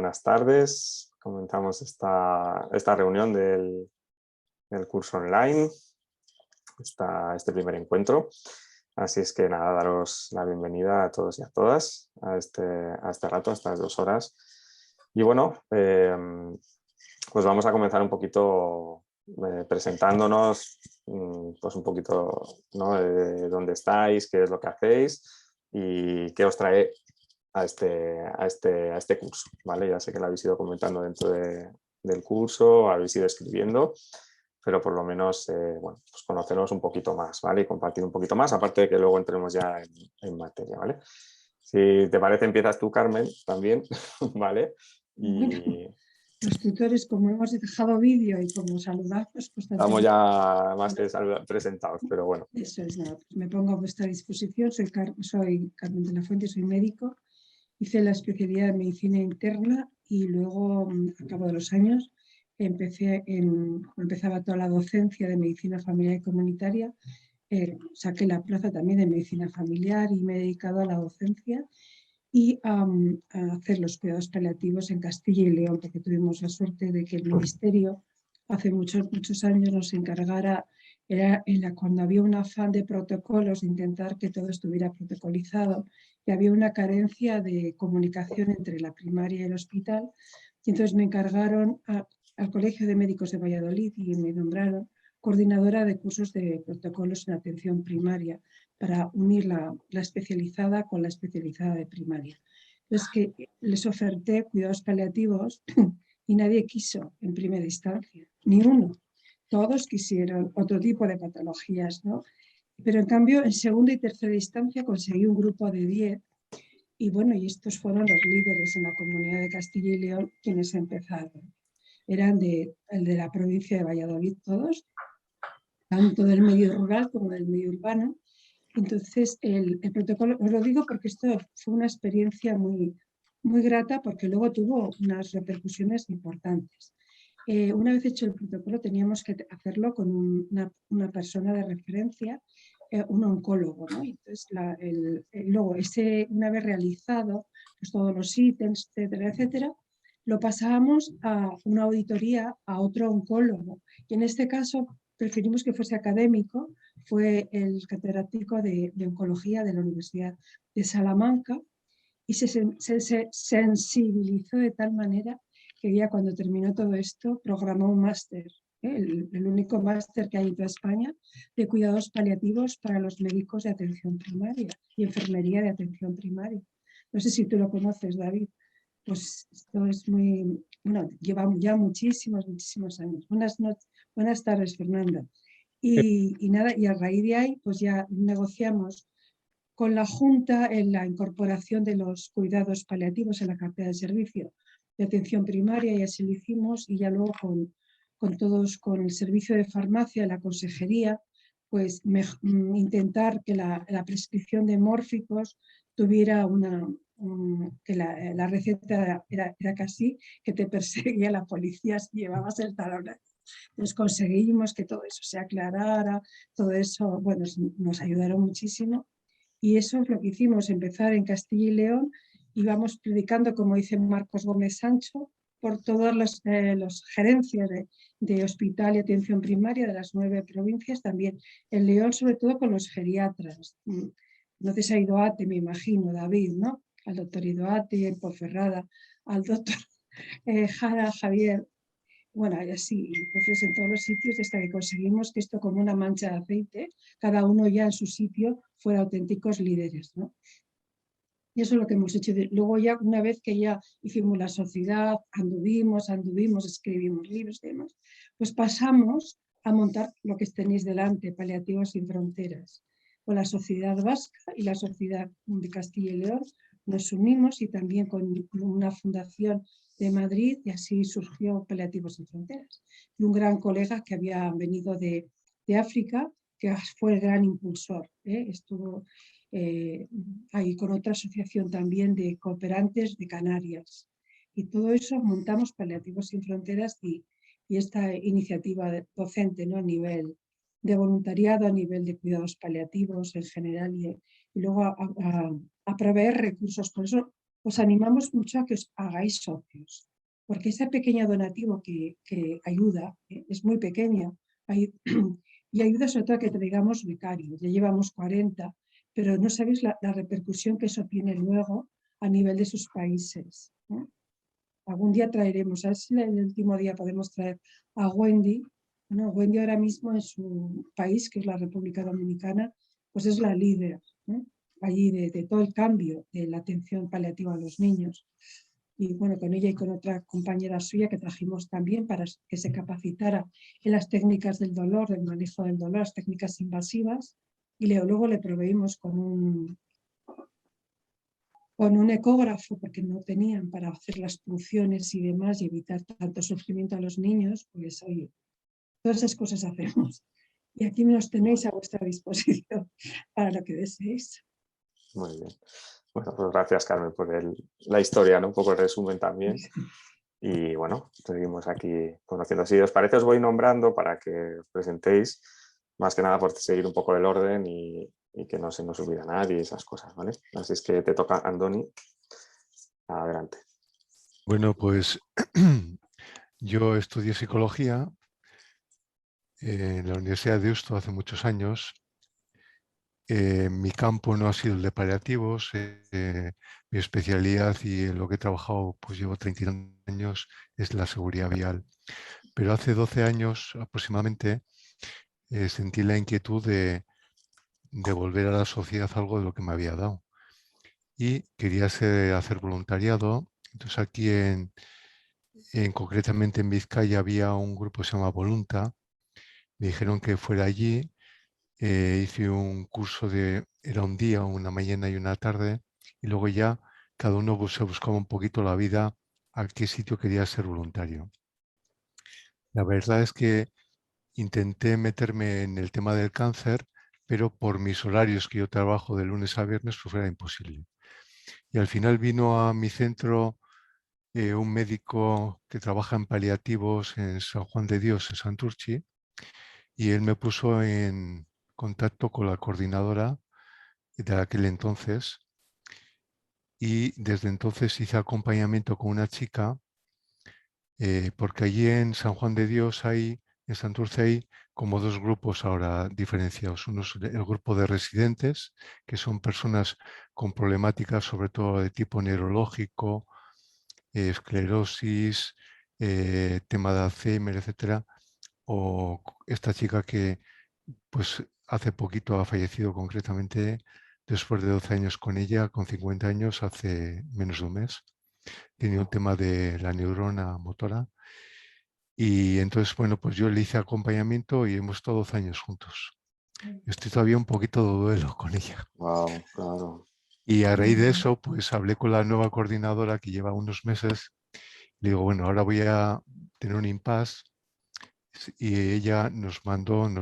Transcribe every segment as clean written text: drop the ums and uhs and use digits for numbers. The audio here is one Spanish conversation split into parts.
buenas tardes. Comenzamos esta reunión del curso online, este primer encuentro. Así es que nada, daros la bienvenida a todos y a todas a este rato, a estas 2 horas. Y bueno, pues vamos a comenzar un poquito presentándonos, pues un poquito, ¿no?, de dónde estáis, qué es lo que hacéis y qué os trae a este curso, ¿vale? Ya sé que lo habéis ido comentando dentro del curso, habéis ido escribiendo, pero por lo menos, bueno, pues conocernos un poquito más, ¿vale? Y compartir un poquito más, aparte de que luego entremos ya en materia, ¿vale? Si te parece, empiezas tú, Carmen, también, ¿vale? Y los tutores, como hemos dejado vídeo y como saludamos, pues estamos ya más que presentados, pero bueno. Eso es nada, pues me pongo a vuestra disposición. Soy Carmen de la Fuente, soy médico. Hice la especialidad de medicina interna y luego, a cabo de los años, empezaba toda la docencia de medicina familiar y comunitaria. Saqué la plaza también de medicina familiar y me he dedicado a la docencia y a hacer los cuidados paliativos en Castilla y León, porque tuvimos la suerte de que el Ministerio hace muchos años nos encargara, cuando había un afán de protocolos, de intentar que todo estuviera protocolizado, y había una carencia de comunicación entre la primaria y el hospital, y entonces me encargaron al Colegio de Médicos de Valladolid y me nombraron coordinadora de cursos de protocolos en atención primaria, para unir la especializada con la especializada de primaria. Entonces, que les oferté cuidados paliativos y nadie quiso en primera instancia, ni uno. Todos quisieron otro tipo de patologías, ¿no? Pero en cambio, en segunda y tercera instancia conseguí un grupo de 10 y bueno, y estos fueron los líderes en la comunidad de Castilla y León quienes empezaron. Eran de la provincia de Valladolid todos, tanto del medio rural como del medio urbano. Entonces, el protocolo, os lo digo porque esto fue una experiencia muy grata, porque luego tuvo unas repercusiones importantes. Una vez hecho el protocolo, teníamos que hacerlo con una persona de referencia, un oncólogo, ¿no? Entonces, luego, una vez realizado pues, todos los ítems, etcétera, etcétera, lo pasábamos a una auditoría a otro oncólogo. Y en este caso, preferimos que fuese académico. Fue el catedrático de oncología de la Universidad de Salamanca y se sensibilizó de tal manera que ya cuando terminó todo esto programó un máster, el único máster que hay en toda España de cuidados paliativos para los médicos de atención primaria y enfermería de atención primaria. No sé si tú lo conoces, David. Pues esto es muy, bueno, lleva ya muchísimos años. Buenas tardes, Fernanda. Y nada, y a raíz de ahí, pues ya negociamos con la Junta en la incorporación de los cuidados paliativos en la cartera de servicio de atención primaria, y así lo hicimos, y ya luego con el servicio de farmacia, la consejería, pues intentar que la prescripción de mórficos tuviera que la receta era casi que te perseguía la policía si llevabas el talón. Entonces conseguimos que todo eso se aclarara, todo eso, bueno, nos ayudaron muchísimo. Y eso es lo que hicimos, empezar en Castilla y León, y vamos predicando, como dice Marcos Gómez Sancho, por todas las gerencias de hospital y atención primaria de las 9 provincias, también en León, sobre todo con los geriatras. Entonces ha ido Ate, me imagino, David, ¿no? Al doctor Idoate, en Ponferrada, al doctor Jara, Javier, bueno, y así, entonces en todos los sitios, hasta que conseguimos que esto, como una mancha de aceite, cada uno ya en su sitio fuera auténticos líderes, ¿no? Y eso es lo que hemos hecho. Luego ya, una vez que ya hicimos la sociedad, anduvimos, escribimos libros y demás, pues pasamos a montar lo que tenéis delante, Paliativos sin Fronteras. Con la Sociedad Vasca y la Sociedad de Castilla y León nos unimos, y también con una fundación de Madrid, y así surgió Paliativos sin Fronteras. Y un gran colega que había venido de África, que fue el gran impulsor, estuvo ahí con otra asociación también de cooperantes de Canarias. Y todo eso montamos Paliativos sin Fronteras, y esta iniciativa docente, ¿no? A nivel de voluntariado, a nivel de cuidados paliativos en general, y luego a proveer recursos. Por eso os animamos mucho a que os hagáis socios, porque ese pequeño donativo que ayuda, es muy pequeño, y ayuda sobre todo a que traigamos becarios. Ya llevamos 40, pero no sabéis la repercusión que eso tiene luego a nivel de sus países. Algún día traeremos, a ver si el último día podemos traer a Wendy. Bueno, Wendy ahora mismo en su país, que es la República Dominicana, pues es la líder allí de todo el cambio de la atención paliativa a los niños. Y bueno, con ella y con otra compañera suya que trajimos también para que se capacitara en las técnicas del dolor, del manejo del dolor, las técnicas invasivas, y luego le proveímos con un ecógrafo, porque no tenían para hacer las punciones y demás y evitar tanto sufrimiento a los niños, pues oye, todas esas cosas hacemos. Y aquí nos tenéis a vuestra disposición para lo que deseéis. Muy bien. Bueno, pues gracias, Carmen, por la historia, ¿no? Un poco el resumen también. Y bueno, seguimos aquí conociendo. Si os parece, os voy nombrando para que os presentéis, más que nada por seguir un poco el orden y que no se nos olvida nadie y esas cosas, ¿vale? Así es que te toca, Andoni. Adelante. Bueno, pues yo estudié psicología en la Universidad de Deusto hace muchos años. Mi campo no ha sido el de paliativos. Mi especialidad y en lo que he trabajado, pues llevo 30 años, es la seguridad vial. Pero hace 12 años aproximadamente sentí la inquietud de devolver a la sociedad algo de lo que me había dado. Y quería hacer voluntariado. Entonces aquí concretamente en Vizcaya había un grupo que se llama Volunta. Me dijeron que fuera allí. Hice un curso era un día, una mañana y una tarde, y luego ya cada uno se buscaba un poquito la vida a qué sitio quería ser voluntario. La verdad es que intenté meterme en el tema del cáncer, pero por mis horarios que yo trabajo de lunes a viernes, pues era imposible. Y al final vino a mi centro un médico que trabaja en paliativos en San Juan de Dios, en Santurchi, y él me puso en contacto con la coordinadora de aquel entonces, y desde entonces hice acompañamiento con una chica, porque allí en San Juan de Dios en Santurce hay como dos grupos ahora diferenciados. Uno es el grupo de residentes, que son personas con problemáticas sobre todo de tipo neurológico, esclerosis, tema de Alzheimer, etcétera, o esta chica que pues hace poquito ha fallecido concretamente después de 12 años con ella, con 50 años, hace menos de un mes. Tenía un tema de la neurona motora. Y entonces, bueno, pues yo le hice acompañamiento y hemos estado 12 años juntos. Estoy todavía un poquito de duelo con ella. Wow, claro. Y a raíz de eso, pues hablé con la nueva coordinadora que lleva unos meses. Le digo, bueno, ahora voy a tener un impasse. Y ella nos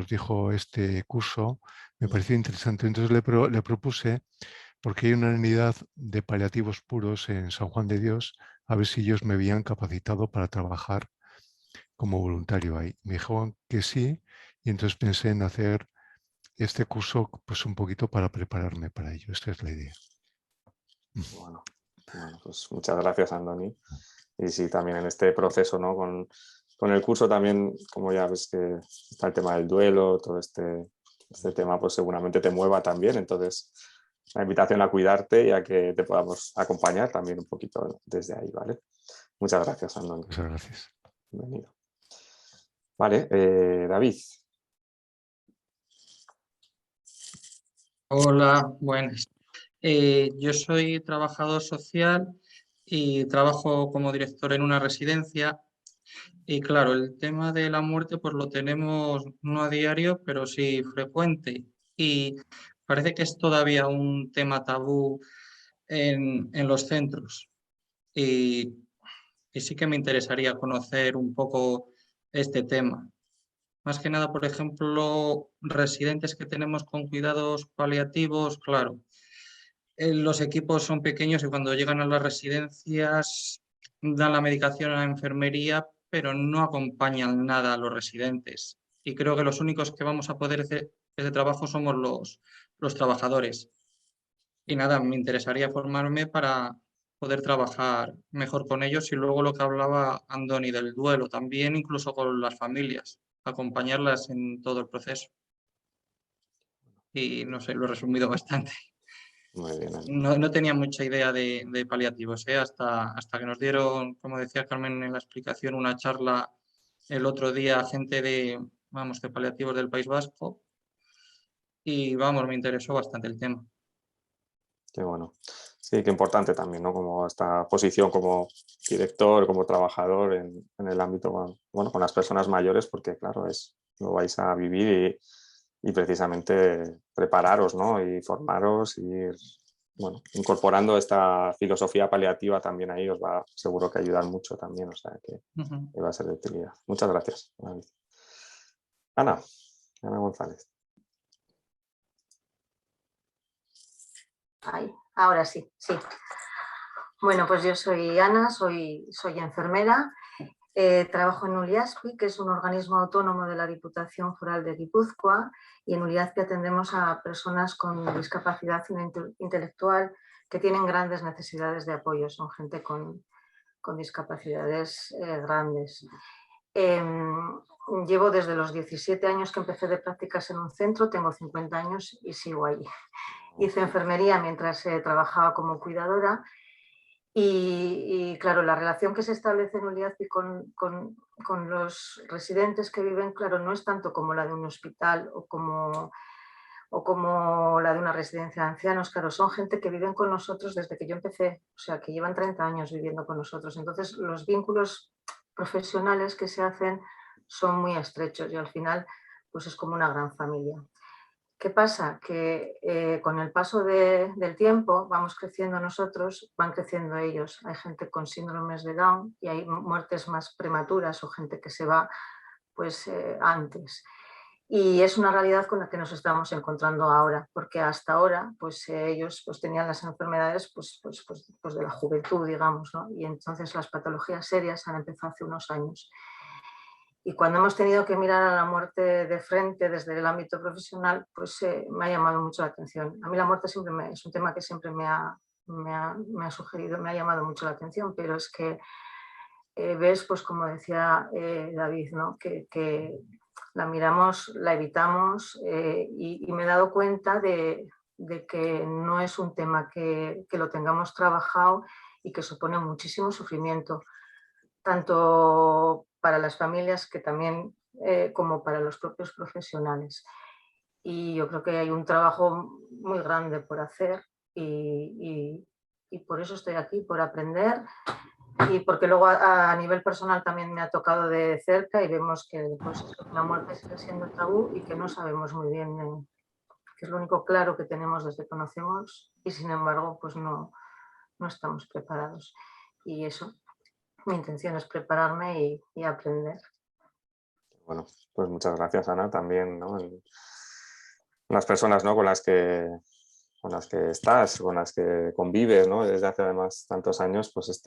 dijo este curso, me pareció interesante. Entonces le propuse, porque hay una unidad de paliativos puros en San Juan de Dios, a ver si ellos me habían capacitado para trabajar como voluntario ahí. Me dijeron que sí, y entonces pensé en hacer este curso pues un poquito para prepararme para ello. Esta es la idea. Bueno, pues muchas gracias, Andoni. Y sí, también en este proceso, ¿no? Con el curso también, como ya ves que está el tema del duelo, todo este tema pues seguramente te mueva también. Entonces, la invitación a cuidarte y a que te podamos acompañar también un poquito desde ahí, ¿vale? Muchas gracias, Andoni. Muchas gracias. Bienvenido. Vale, David. Hola, buenas. Yo soy trabajador social y trabajo como director en una residencia. Y claro, el tema de la muerte pues lo tenemos no a diario, pero sí frecuente. Y parece que es todavía un tema tabú en los centros. Y, y sí que me interesaría conocer un poco este tema. Más que nada, por ejemplo, residentes que tenemos con cuidados paliativos, claro. Los equipos son pequeños y cuando llegan a las residencias dan la medicación a la enfermería, pero no acompañan nada a los residentes. Y creo que los únicos que vamos a poder hacer ese trabajo somos los trabajadores. Y nada, me interesaría formarme poder trabajar mejor con ellos. Y luego lo que hablaba Andoni del duelo, también incluso con las familias, acompañarlas en todo el proceso. Y no sé, lo he resumido bastante. Muy bien, Ana. No tenía mucha idea de paliativos, hasta que nos dieron, como decía Carmen en la explicación, una charla el otro día, gente de paliativos del País Vasco, y me interesó bastante el tema. Qué bueno. Sí, qué importante también, ¿no? Como esta posición como director, como trabajador en el ámbito, bueno, con las personas mayores, porque claro, lo vais a vivir y precisamente prepararos, ¿no? Y formaros y ir, bueno, incorporando esta filosofía paliativa también ahí os va seguro que ayudar mucho también, o sea que va a ser de utilidad. Muchas gracias, David. Ana González. Ahí, ahora sí, sí. Bueno, pues yo soy Ana, soy enfermera. Trabajo en Uliaspi, que es un organismo autónomo de la Diputación Foral de Guipúzcoa, y en Uliaspi atendemos a personas con discapacidad intelectual que tienen grandes necesidades de apoyo, son gente con discapacidades grandes. Llevo desde los 17 años que empecé de prácticas en un centro, tengo 50 años y sigo ahí. Hice enfermería mientras trabajaba como cuidadora. Y claro, la relación que se establece en Uliaspi con los residentes que viven, claro, no es tanto como la de un hospital o como la de una residencia de ancianos. Claro, son gente que viven con nosotros desde que yo empecé, o sea, que llevan 30 años viviendo con nosotros. Entonces, los vínculos profesionales que se hacen son muy estrechos y al final, pues es como una gran familia. ¿Qué pasa? Que con el paso del tiempo vamos creciendo nosotros, van creciendo ellos. Hay gente con síndromes de Down y hay muertes más prematuras o gente que se va pues, antes. Y es una realidad con la que nos estamos encontrando ahora, porque hasta ahora pues, ellos pues, tenían las enfermedades pues, de la juventud, digamos, ¿no? Y entonces las patologías serias han empezado hace unos años. Y cuando hemos tenido que mirar a la muerte de frente desde el ámbito profesional, pues me ha llamado mucho la atención. A mí la muerte siempre es un tema que siempre me ha sugerido, me ha llamado mucho la atención, pero es que ves, pues como decía David, ¿no? que la miramos, la evitamos y me he dado cuenta de que no es un tema que lo tengamos trabajado y que supone muchísimo sufrimiento, tanto para las familias que también como para los propios profesionales. Y yo creo que hay un trabajo muy grande por hacer y por eso estoy aquí, por aprender y porque luego a nivel personal también me ha tocado de cerca y vemos que pues, la muerte sigue siendo tabú y que no sabemos muy bien, que es lo único claro que tenemos desde que conocemos y sin embargo pues no estamos preparados. Y eso, mi intención es prepararme y aprender. Bueno, pues muchas gracias, Ana, también, ¿no? Las personas, ¿no? con las que estás, con las que convives, ¿no? Desde hace además tantos años, pues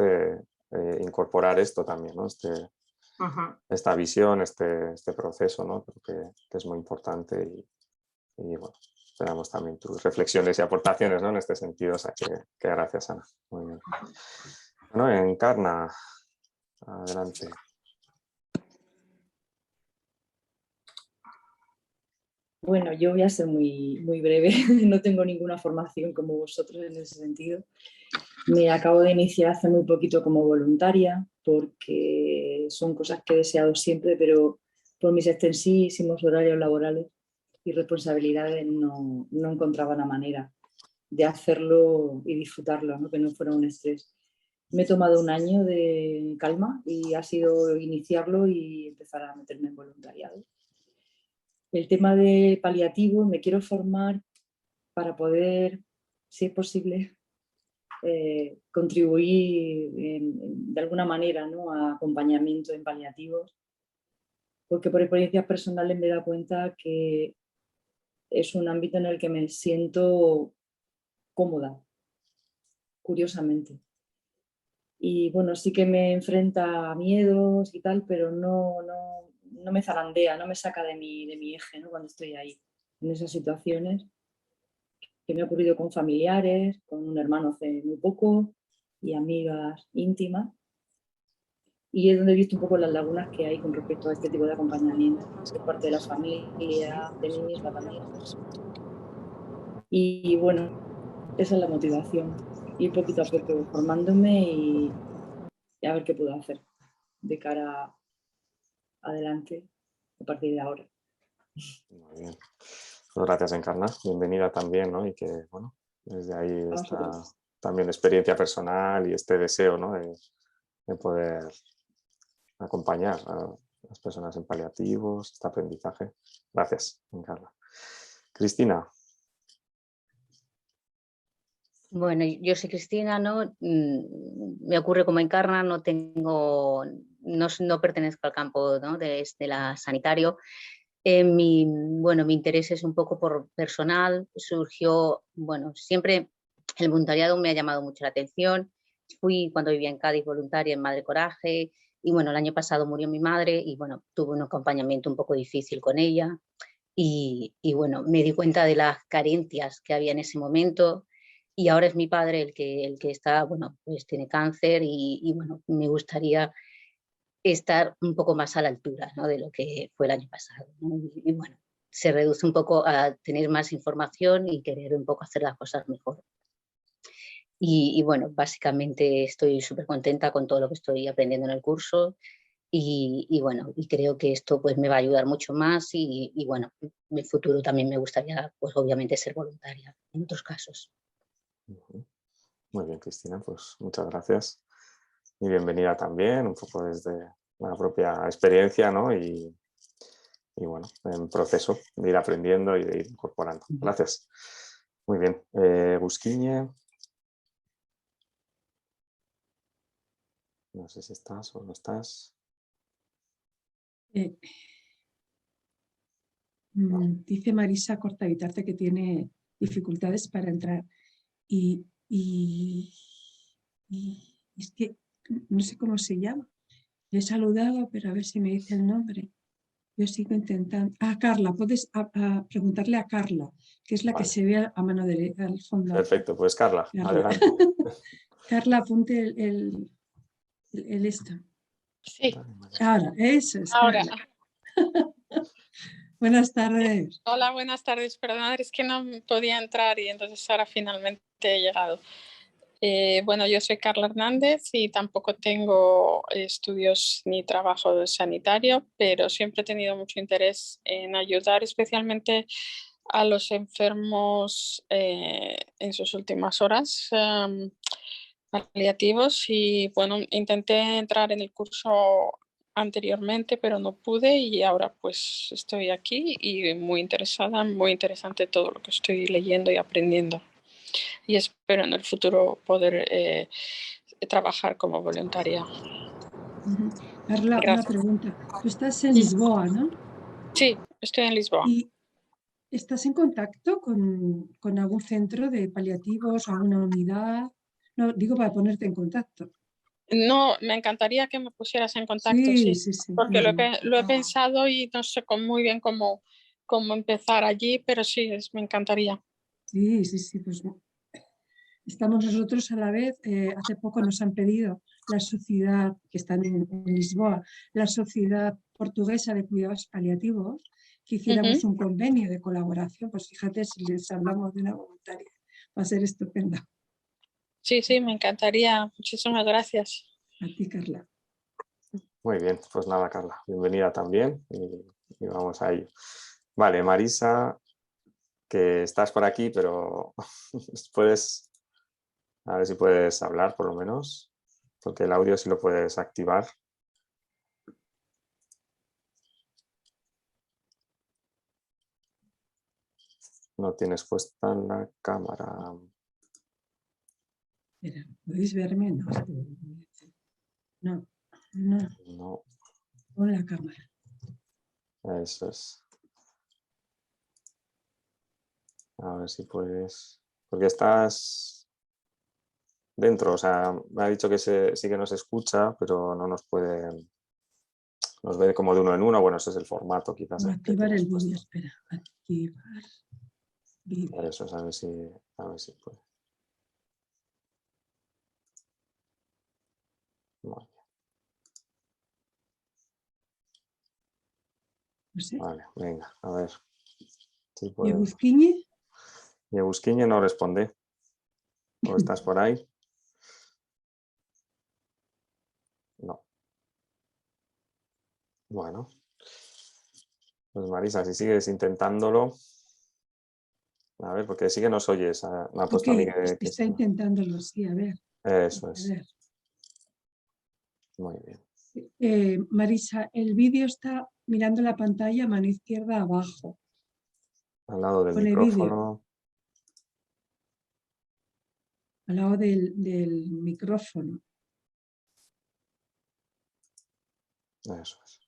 incorporar esto también, ¿no? Esta visión, este proceso, ¿no? Creo que es muy importante y bueno, esperamos también tus reflexiones y aportaciones, ¿no? En este sentido, o sea que gracias, Ana. Muy bien. Bueno, Encarna, adelante. Bueno, yo voy a ser muy breve, no tengo ninguna formación como vosotros en ese sentido. Me acabo de iniciar hace muy poquito como voluntaria porque son cosas que he deseado siempre, pero por mis extensísimos horarios laborales y responsabilidades no encontraba la manera de hacerlo y disfrutarlo, ¿no? Que no fuera un estrés. Me he tomado un año de calma y ha sido iniciarlo y empezar a meterme en voluntariado. El tema de paliativo, me quiero formar para poder, si es posible, contribuir de alguna manera, ¿no? A acompañamiento en paliativos, porque por experiencias personales me he dado cuenta que es un ámbito en el que me siento cómoda, curiosamente. Y bueno, sí que me enfrenta a miedos y tal, pero no me zarandea, no me saca de mi eje, ¿no? Cuando estoy ahí, en esas situaciones. Que me ha ocurrido con familiares, con un hermano hace muy poco, y amigas íntimas. Y es donde he visto un poco las lagunas que hay con respecto a este tipo de acompañamiento, por parte de la familia, de mí misma también. Y bueno, esa es la motivación, ir poquito a poco formándome y a ver qué puedo hacer de cara adelante a partir de ahora. Muy bien. Pues gracias, Encarna. Bienvenida también, ¿no? Y que, bueno, desde ahí está también experiencia personal y este deseo, ¿no? de poder acompañar a las personas en paliativos, este aprendizaje. Gracias, Encarna. Cristina. Bueno, yo soy Cristina, ¿no? Me ocurre como Encarna, no pertenezco al campo, ¿no? de la sanitario. Mi interés es un poco por personal, surgió, bueno, siempre el voluntariado me ha llamado mucho la atención. Fui cuando vivía en Cádiz voluntaria en Madre Coraje y bueno, el año pasado murió mi madre y bueno, tuve un acompañamiento un poco difícil con ella y bueno, me di cuenta de las carencias que había en ese momento y ahora es mi padre el que está, bueno, pues tiene cáncer y bueno, me gustaría estar un poco más a la altura, ¿no? de lo que fue el año pasado, ¿no? Y bueno, se reduce un poco a tener más información y querer un poco hacer las cosas mejor. Y bueno, básicamente estoy súper contenta con todo lo que estoy aprendiendo en el curso y bueno, y creo que esto pues me va a ayudar mucho más y bueno, en el futuro también me gustaría pues obviamente ser voluntaria en otros casos. Muy bien, Cristina, pues muchas gracias y bienvenida también, un poco desde la propia experiencia, ¿no? Y bueno, en proceso de ir aprendiendo y de ir incorporando. Gracias. Muy bien. Busquiñe. No sé si estás o no estás. Dice Marisa Cortavitarte que tiene dificultades para entrar y es que no sé cómo se llama. Le he saludado, pero a ver si me dice el nombre. Yo sigo intentando. Carla, puedes preguntarle a Carla, que es la que se ve a mano derecha al fondo. Perfecto, pues Carla. Adelante. Carla, apunte el esto. Sí. Ahora, eso es. Ahora. Buenas tardes. Hola, buenas tardes. Perdonad, es que no podía entrar y entonces ahora finalmente he llegado. Bueno, yo soy Carla Hernández y tampoco tengo estudios ni trabajo sanitario, pero siempre he tenido mucho interés en ayudar especialmente a los enfermos en sus últimas horas paliativos y bueno, intenté entrar en el curso anteriormente, pero no pude y ahora pues estoy aquí y muy interesada, muy interesante todo lo que estoy leyendo y aprendiendo. Y espero en el futuro poder trabajar como voluntaria. Carla, una pregunta. Tú estás en Lisboa, ¿no? Sí, estoy en Lisboa. ¿Y estás en contacto con algún centro de paliativos, alguna unidad? No, digo para ponerte en contacto. No, me encantaría que me pusieras en contacto, sí, porque lo he pensado y no sé muy bien cómo empezar allí, pero sí, me encantaría. Sí, pues estamos nosotros a la vez, hace poco nos han pedido la sociedad, que está en Lisboa, la Sociedad Portuguesa de Cuidados Paliativos, que hiciéramos un convenio de colaboración, pues fíjate si les hablamos de una voluntaria, va a ser estupendo. Sí, me encantaría, muchísimas gracias. A ti, Carla. Muy bien, pues nada, Carla, bienvenida también y vamos a ello. Vale, Marisa, que estás por aquí, pero puedes, a ver si puedes hablar por lo menos, porque el audio sí lo puedes activar. No tienes puesta la cámara. Espera, ¿podéis verme? No. Pon la cámara. Eso es. A ver si puedes. Porque estás dentro, o sea, me ha dicho que sí que nos escucha, pero no nos puede. Nos ve como de uno en uno. Bueno, ese es el formato, quizás. Activar el vídeo, espera. Activar vídeo. Eso es, a ver si puede. Muy bien. No sé. Vale, venga, a ver. Si ¿Y puedo. Busquiñe? Y Busquiñe no responde. ¿O estás por ahí? No. Bueno. Pues Marisa, si sigues intentándolo. A ver, porque sí que nos oyes. Me ha puesto a mí que Está intentándolo, sí, a ver. Eso A es. ver. Muy bien. Marisa, el vídeo está mirando la pantalla, mano izquierda abajo. Al lado del Pone vídeo. micrófono. Al lado del micrófono. Eso es.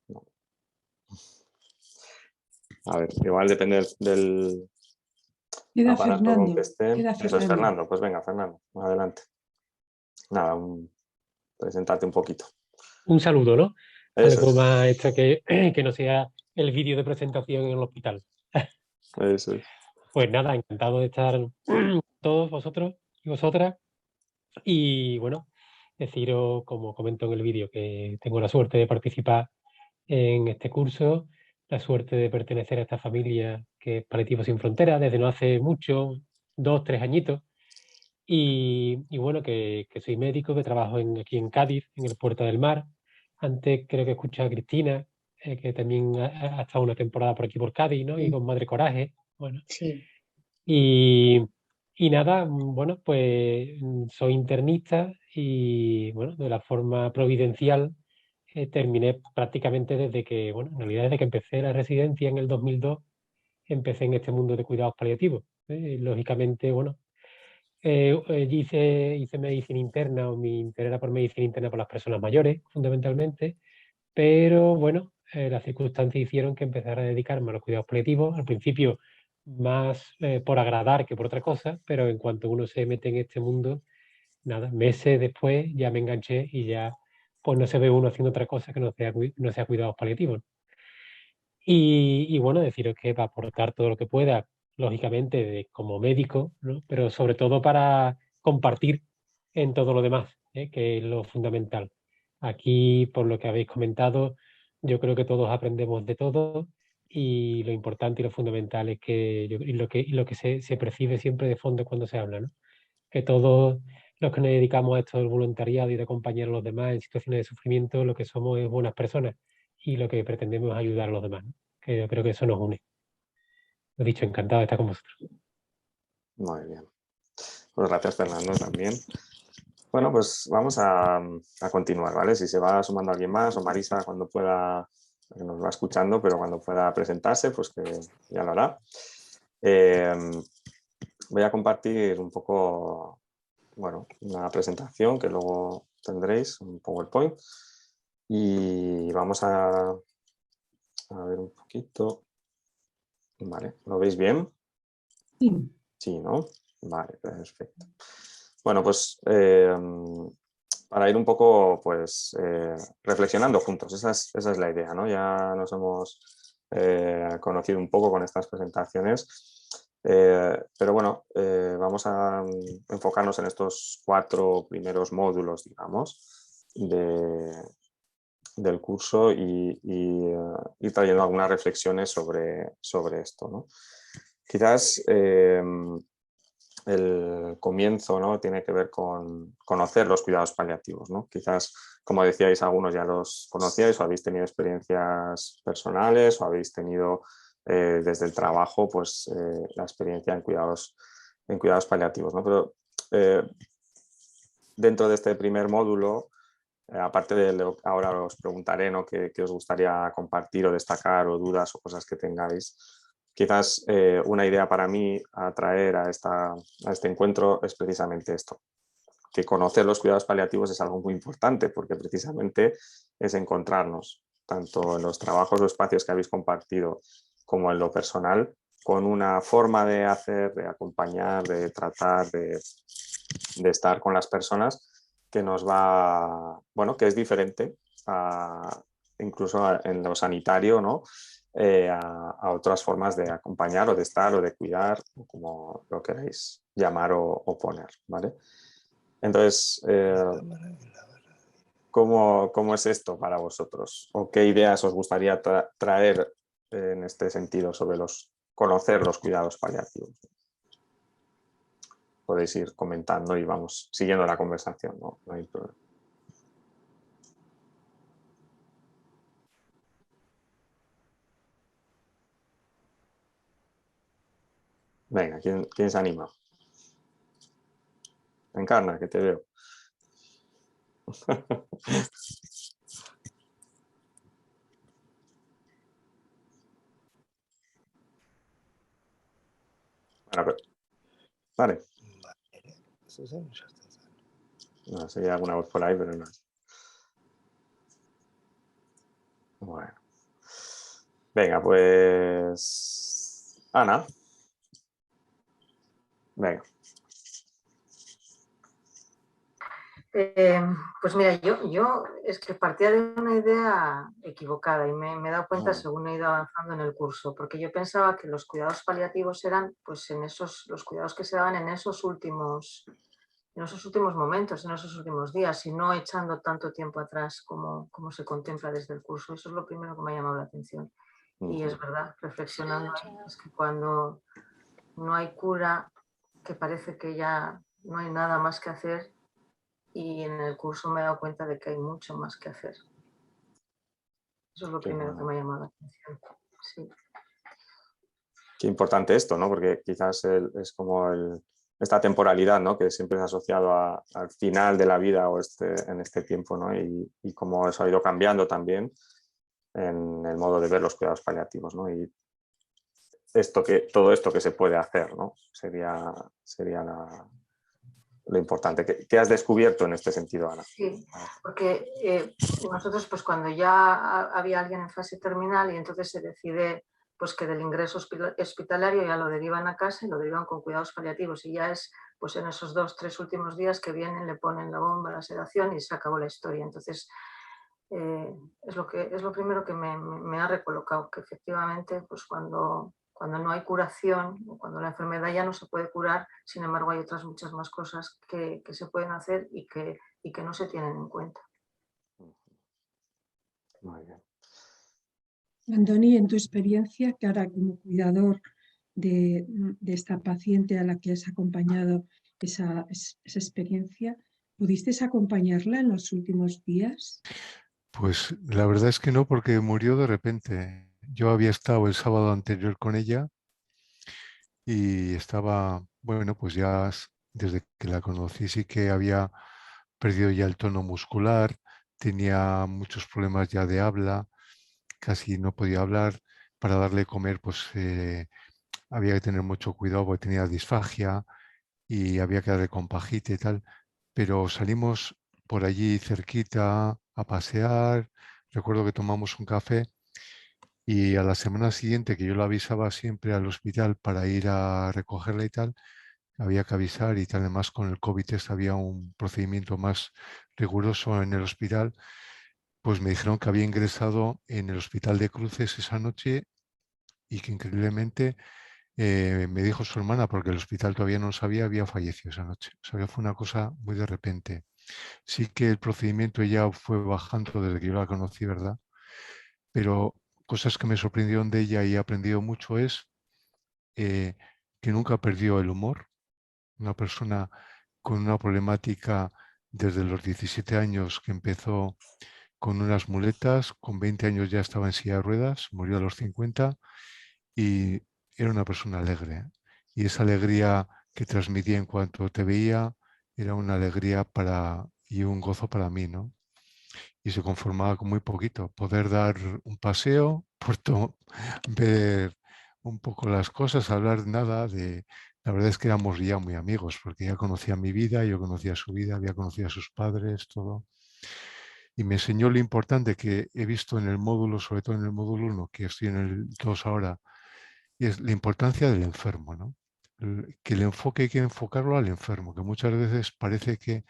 No. A ver, igual depende del Queda aparato Fernando. con que esté. Queda Eso es Fernando. Pues venga, Fernando, adelante. Nada, presentarte un poquito. Un saludo, ¿no? Eso Algo es. más extra que no sea el vídeo de presentación en el hospital. Eso es. Pues nada, encantado de estar con todos vosotros y vosotras. Y bueno, deciros, como comento en el vídeo, que tengo la suerte de participar en este curso, la suerte de pertenecer a esta familia que es Paliativos Sin Fronteras desde no hace mucho, 2, 3 añitos. Y bueno, que soy médico, que trabajo aquí en Cádiz, en el Puerto del Mar. Antes creo que escuché a Cristina, que también ha estado una temporada por aquí por Cádiz, ¿no? Y con Madre Coraje. Bueno. Sí. Y nada, bueno, pues soy internista y bueno, de la forma providencial terminé prácticamente desde que, bueno, en realidad desde que empecé la residencia en el 2002, empecé en este mundo de cuidados paliativos. Lógicamente, bueno, hice medicina interna, o mi interés era por medicina interna por las personas mayores, fundamentalmente, pero bueno, las circunstancias hicieron que empezara a dedicarme a los cuidados paliativos, al principio más por agradar que por otra cosa, pero en cuanto uno se mete en este mundo, nada, meses después ya me enganché y ya pues no se ve uno haciendo otra cosa que no sea cuidados paliativos. Y bueno, deciros que va a aportar todo lo que pueda, lógicamente, como médico, ¿no? Pero sobre todo para compartir en todo lo demás, que es lo fundamental. Aquí, por lo que habéis comentado, yo creo que todos aprendemos de todo y lo importante y lo fundamental es que, y lo que se percibe siempre de fondo cuando se habla, ¿no? Que todos los que nos dedicamos a esto del voluntariado y de acompañar a los demás en situaciones de sufrimiento, lo que somos es buenas personas y lo que pretendemos es ayudar a los demás, ¿no? Que yo creo que eso nos une. Lo dicho, encantado de estar con vosotros. Muy bien. Pues gracias, Fernando, también. Bueno, pues vamos a continuar, ¿vale? Si se va sumando alguien más, o Marisa cuando pueda, que nos va escuchando, pero cuando pueda presentarse, pues que ya lo hará. Voy a compartir un poco, bueno, una presentación que luego tendréis, un PowerPoint, y vamos a ver un poquito. Vale, ¿lo veis bien? Sí. Sí, ¿no? Vale, perfecto. Bueno, pues para ir un poco pues, reflexionando juntos, esa es la idea, ¿no? Ya nos hemos conocido un poco con estas presentaciones, pero bueno, vamos a enfocarnos en estos 4 primeros módulos, digamos, del curso y ir trayendo algunas reflexiones sobre esto, ¿no? Quizás el comienzo, ¿no? Tiene que ver con conocer los cuidados paliativos, ¿no? Quizás, como decíais, algunos ya los conocíais o habéis tenido experiencias personales o habéis tenido desde el trabajo pues, la experiencia en cuidados paliativos, ¿no? Pero dentro de este primer módulo, aparte de lo que ahora os preguntaré, ¿no? ¿Qué os gustaría compartir o destacar o dudas o cosas que tengáis? Quizás una idea para mí a traer a este encuentro es precisamente esto, que conocer los cuidados paliativos es algo muy importante porque precisamente es encontrarnos, tanto en los trabajos o espacios que habéis compartido como en lo personal, con una forma de hacer, de acompañar, de tratar, de estar con las personas que nos va, bueno, que es diferente incluso en lo sanitario, ¿no? A otras formas de acompañar o de estar o de cuidar, como lo queráis llamar o poner, ¿vale? Entonces, ¿cómo es esto para vosotros? ¿O qué ideas os gustaría traer en este sentido sobre conocer los cuidados paliativos? Podéis ir comentando y vamos siguiendo la conversación, ¿no? No hay problema. Venga, ¿quién se anima? Encarna, que te veo. Bueno, vale. No sé si hay alguna voz por ahí, pero no. Bueno. Venga, pues... Ana. Venga. Pues mira, yo es que partía de una idea equivocada y me he dado cuenta según he ido avanzando en el curso, porque yo pensaba que los cuidados paliativos eran pues los cuidados que se daban en esos últimos momentos, en esos últimos días, y no echando tanto tiempo atrás como se contempla desde el curso. Eso es lo primero que me ha llamado la atención. Y es verdad, reflexionando, es que cuando no hay cura, que parece que ya no hay nada más que hacer, y en el curso me he dado cuenta de que hay mucho más que hacer. Eso es lo primero que me ha llamado la atención. Sí. Qué importante esto, ¿no? Porque quizás es como esta temporalidad, ¿no? Que siempre es asociado al final de la vida o en este tiempo, ¿no? Y cómo eso ha ido cambiando también en el modo de ver los cuidados paliativos, ¿no? Y todo esto que se puede hacer, ¿no? Sería lo importante. ¿Qué has descubierto en este sentido, Ana? Sí, porque nosotros pues cuando ya había alguien en fase terminal y entonces se decide pues que del ingreso hospitalario ya lo derivan a casa y lo derivan con cuidados paliativos, y ya es pues en esos 2-3 últimos días que vienen, le ponen la bomba, la sedación y se acabó la historia. Entonces es lo primero que me ha recolocado, que efectivamente pues cuando no hay curación, o cuando la enfermedad ya no se puede curar, sin embargo hay otras muchas más cosas que se pueden hacer y que no se tienen en cuenta. Muy bien. Andoni, en tu experiencia, que ahora como cuidador de esta paciente a la que has acompañado esa experiencia, ¿pudiste acompañarla en los últimos días? Pues la verdad es que no, porque murió de repente. Yo había estado el sábado anterior con ella y estaba, bueno, pues ya desde que la conocí sí que había perdido ya el tono muscular, tenía muchos problemas ya de habla, casi no podía hablar. Para darle de comer, pues había que tener mucho cuidado porque tenía disfagia y había que darle con pajita y tal. Pero salimos por allí cerquita a pasear. Recuerdo que tomamos un café y a la semana siguiente, que yo la avisaba siempre al hospital para ir a recogerla y tal, había que avisar y tal. Además, con el COVID había un procedimiento más riguroso en el hospital. Pues me dijeron que había ingresado en el hospital de Cruces esa noche y que increíblemente me dijo su hermana, porque el hospital todavía no lo sabía, había fallecido esa noche. O sea que fue una cosa muy de repente. Sí que el procedimiento ya fue bajando desde que yo la conocí, ¿verdad? Pero cosas que me sorprendieron de ella y he aprendido mucho es que nunca perdió el humor. Una persona con una problemática desde los 17 años, que empezó con unas muletas, con 20 años ya estaba en silla de ruedas, murió a los 50 y era una persona alegre. Y esa alegría que transmitía en cuanto te veía era una alegría y un gozo para mí, ¿no? Y se conformaba con muy poquito, poder dar un paseo, ver un poco las cosas, hablar nada de... La verdad es que éramos ya muy amigos, porque ella conocía mi vida, yo conocía su vida, había conocido a sus padres, todo. Y me enseñó lo importante que he visto en el módulo, sobre todo en el módulo 1, que estoy en el 2 ahora, y es la importancia del enfermo, ¿no? Que el enfoque hay que enfocarlo al enfermo, que muchas veces parece que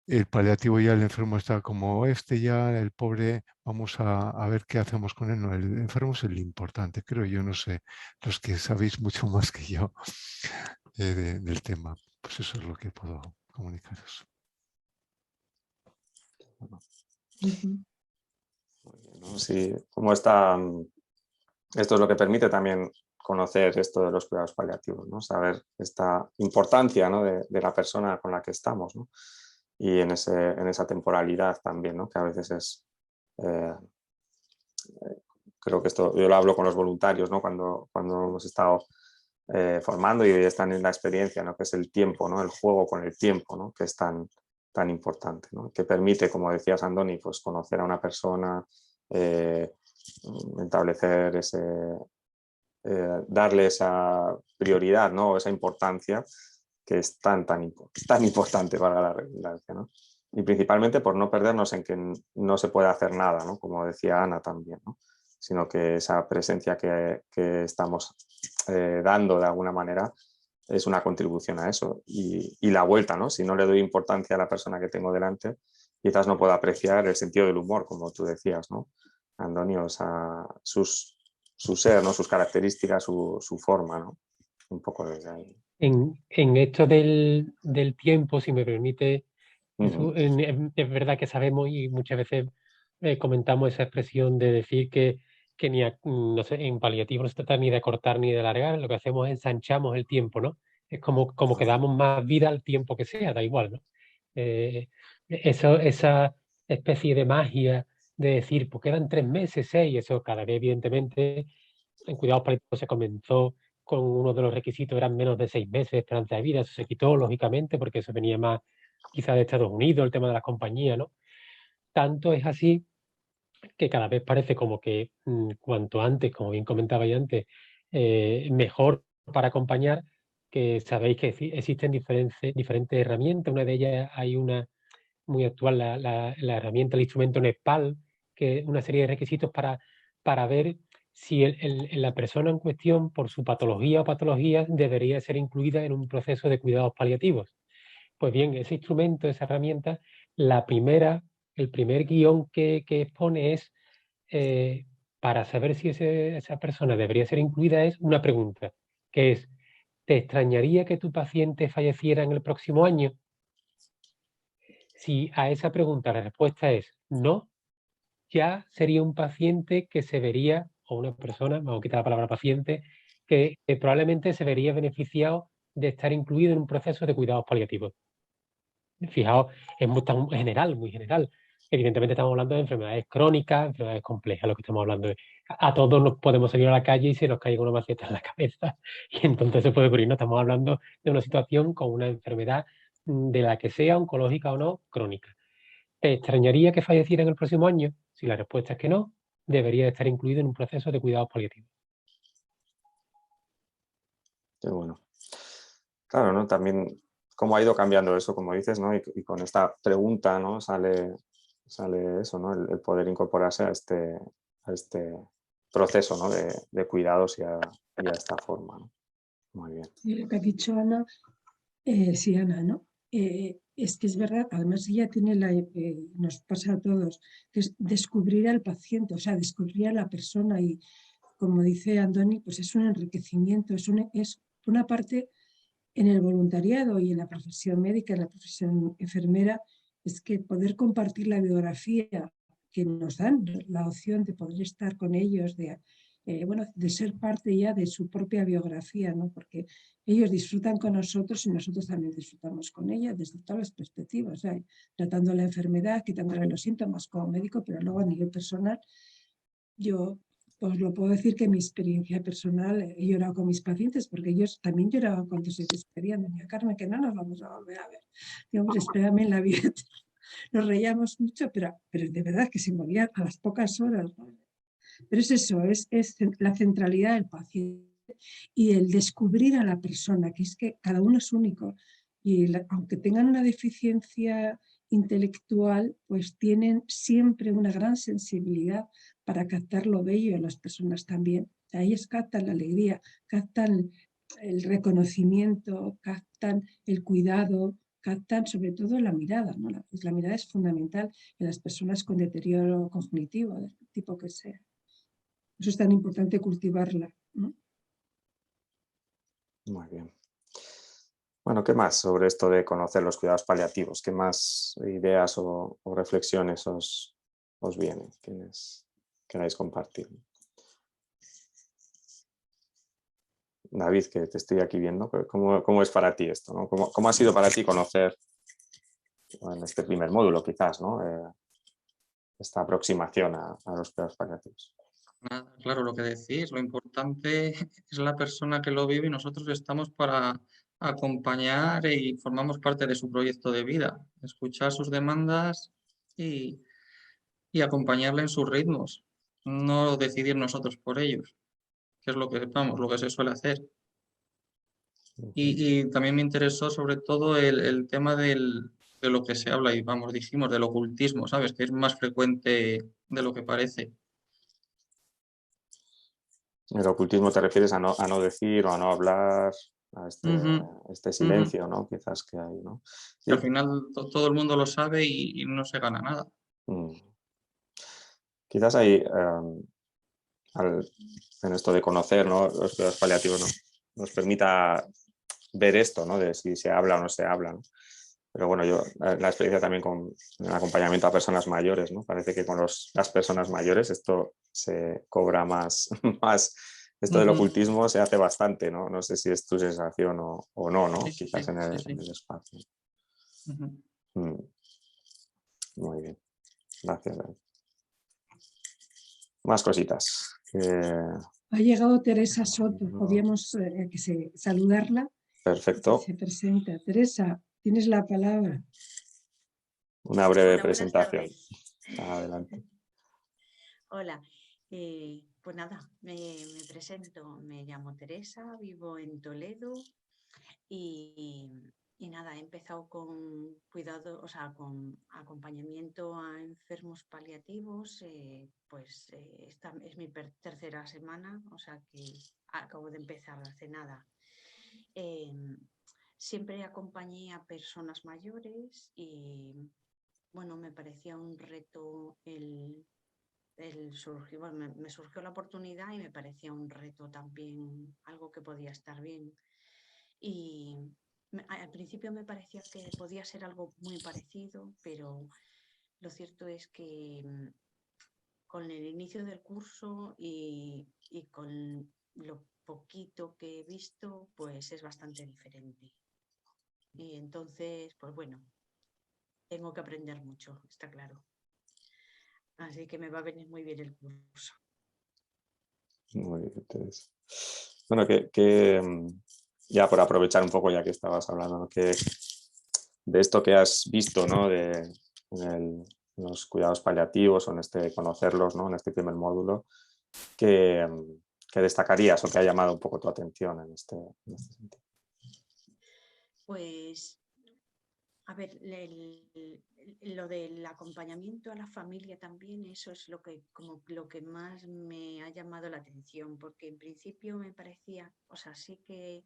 el paliativo ya, el enfermo está como ya, el pobre, vamos a ver qué hacemos con él. No, el enfermo es el importante, creo yo, no sé, los que sabéis mucho más que yo del tema. Pues eso es lo que puedo comunicaros. Muy bien, ¿no? Sí, como esto es lo que permite también conocer esto de los cuidados paliativos, ¿no? Saber esta importancia, ¿no? de la persona con la que estamos, ¿no? Y en esa temporalidad también, ¿no? Que a veces es... creo que esto yo lo hablo con los voluntarios, ¿no? Cuando hemos estado formando y están en la experiencia, ¿no? Que es el tiempo, ¿no? El juego con el tiempo, ¿no? Que es tan importante, ¿no? Que permite, como decías, Andoni, pues conocer a una persona, establecer darle esa prioridad, ¿no? Esa importancia que es tan importante para la redundancia, ¿no? Y principalmente por no perdernos en que no se puede hacer nada, ¿no? Como decía Ana también, ¿no? Sino que esa presencia que estamos dando de alguna manera es una contribución a eso. Y la vuelta, ¿no? Si no le doy importancia a la persona que tengo delante, quizás no pueda apreciar el sentido del humor, como tú decías, ¿no? Andoni, o sea, su ser, ¿no? Sus características, su forma, ¿no? Un poco desde ahí. En esto del tiempo, si me permite, es verdad que sabemos y muchas veces comentamos esa expresión de decir que ni no sé, en paliativo no se trata ni de cortar ni de alargar, lo que hacemos es ensanchamos el tiempo, ¿no? Es como que damos más vida al tiempo que sea, da igual, ¿no? Esa especie de magia de decir, pues quedan 3 meses, 6, eso cada vez evidentemente en cuidados paliativos se comenzó con uno de los requisitos, eran menos de 6 meses de esperanza de vida, eso se quitó lógicamente porque eso venía más quizás de Estados Unidos, el tema de las compañías, ¿no? Tanto es así que cada vez parece como que cuanto antes, como bien comentaba ya antes, mejor para acompañar, que sabéis que existen diferentes herramientas, una de ellas hay una muy actual, la herramienta, el instrumento NEPAL, que es una serie de requisitos para ver si la persona en cuestión, por su patología o patologías, debería ser incluida en un proceso de cuidados paliativos. Pues bien, ese instrumento, esa herramienta, el primer guión que expone es, para saber si esa persona debería ser incluida, es una pregunta, que es, ¿te extrañaría que tu paciente falleciera en el próximo año? Si a esa pregunta la respuesta es no, ya sería un paciente que se vería, o una persona, vamos a quitar la palabra paciente, que probablemente se vería beneficiado de estar incluido en un proceso de cuidados paliativos. Fijaos, es muy general, muy general. Evidentemente estamos hablando de enfermedades crónicas, enfermedades complejas, lo que estamos hablando de. A todos nos podemos salir a la calle y se nos caiga una maceta en la cabeza y entonces se puede ocurrir, no estamos hablando de una situación con una enfermedad de la que sea, oncológica o no, crónica. ¿Te extrañaría que falleciera en el próximo año? Si la respuesta es que no, debería estar incluido en un proceso de cuidados paliativos. Qué bueno. Claro, ¿no? También cómo ha ido cambiando eso, como dices, ¿no? Y con esta pregunta, ¿no? Sale eso, ¿no? El poder incorporarse a este proceso, ¿no? de cuidados y a esta forma, ¿no? Muy bien. Y lo que ha dicho Ana, sí, Ana, ¿no? Es que es verdad, además ella tiene nos pasa a todos, que es descubrir al paciente, o sea, descubrir a la persona y, como dice Andoni, pues es un enriquecimiento, es una parte en el voluntariado y en la profesión médica, en la profesión enfermera, es que poder compartir la biografía que nos dan la opción de poder estar con ellos, de ser parte ya de su propia biografía, ¿no? Porque ellos disfrutan con nosotros y nosotros también disfrutamos con ellos desde todas las perspectivas, o sea, tratando la enfermedad, quitándole los síntomas como médico, pero luego a nivel personal, yo os lo puedo decir que mi experiencia personal, he llorado con mis pacientes porque ellos también lloraban cuando se despedían. Doña Carmen, que no nos vamos a volver a ver. Digamos, espérame en la vida. Nos reíamos mucho, pero de verdad que se morían a las pocas horas, ¿no? Pero es eso, es la centralidad del paciente y el descubrir a la persona, que es que cada uno es único. Y aunque tengan una deficiencia intelectual, pues tienen siempre una gran sensibilidad para captar lo bello en las personas también. Ellos captan la alegría, captan el reconocimiento, captan el cuidado, captan sobre todo la mirada, ¿no? La mirada es fundamental en las personas con deterioro cognitivo, del tipo que sea. Eso es tan importante cultivarla, ¿no? Muy bien. Bueno, ¿qué más sobre esto de conocer los cuidados paliativos? ¿Qué más ideas o reflexiones os vienen? ¿Quienes queráis compartir? David, que te estoy aquí viendo, ¿cómo es para ti esto, ¿no? ¿Cómo ha sido para ti conocer en este primer módulo, quizás, ¿no? Esta aproximación a los cuidados paliativos? Nada, claro, lo que decís, lo importante es la persona que lo vive y nosotros estamos para acompañar y formamos parte de su proyecto de vida, escuchar sus demandas y, y acompañarle en sus ritmos, no decidir nosotros por ellos, que es lo que, vamos, lo que se suele hacer. Y también me interesó sobre todo el tema de lo que se habla y, vamos, dijimos, del ocultismo, ¿sabes? Que es más frecuente de lo que parece. El ocultismo te refieres a no decir o a no hablar, a este silencio, ¿no? Quizás que hay, ¿no? Que al final todo el mundo lo sabe y no se gana nada. Quizás hay, en esto de conocer, ¿no?, los cuidados paliativos, ¿no?, nos permita ver esto, ¿no?, de si se habla o no se habla, ¿no? Pero bueno, yo la experiencia también con el acompañamiento a personas mayores, ¿no? Parece que con las personas mayores esto se cobra más, esto del ocultismo se hace bastante, ¿no? No sé si es tu sensación o no, ¿no? Sí, Quizás en el espacio. Muy bien, gracias, David. Más cositas. Ha llegado Teresa Soto, podríamos saludarla. Perfecto. Se presenta. Teresa, tienes la palabra. Una breve Hola, presentación. Adelante. Hola, pues nada, me presento, me llamo Teresa, vivo en Toledo y nada, he empezado con cuidado, o sea, con acompañamiento a enfermos paliativos, esta es mi tercera semana, o sea que acabo de empezar hace nada. Siempre acompañé a personas mayores y bueno, me parecía un reto me surgió la oportunidad y me parecía un reto también, algo que podía estar bien. Y al principio me parecía que podía ser algo muy parecido, pero lo cierto es que con el inicio del curso y con lo poquito que he visto, pues es bastante diferente. Y entonces, pues bueno, tengo que aprender mucho, está claro. Así que me va a venir muy bien el curso. Muy bien, Teresa. Bueno, ya por aprovechar un poco, ya que estabas hablando, ¿no?, que de esto que has visto, ¿no?, en los cuidados paliativos o en conocerlos, ¿no?, en este primer módulo, que destacarías o que ha llamado un poco tu atención en este sentido. Pues, a ver, lo del acompañamiento a la familia también, eso es lo que más me ha llamado la atención, porque en principio me parecía, o sea, sí que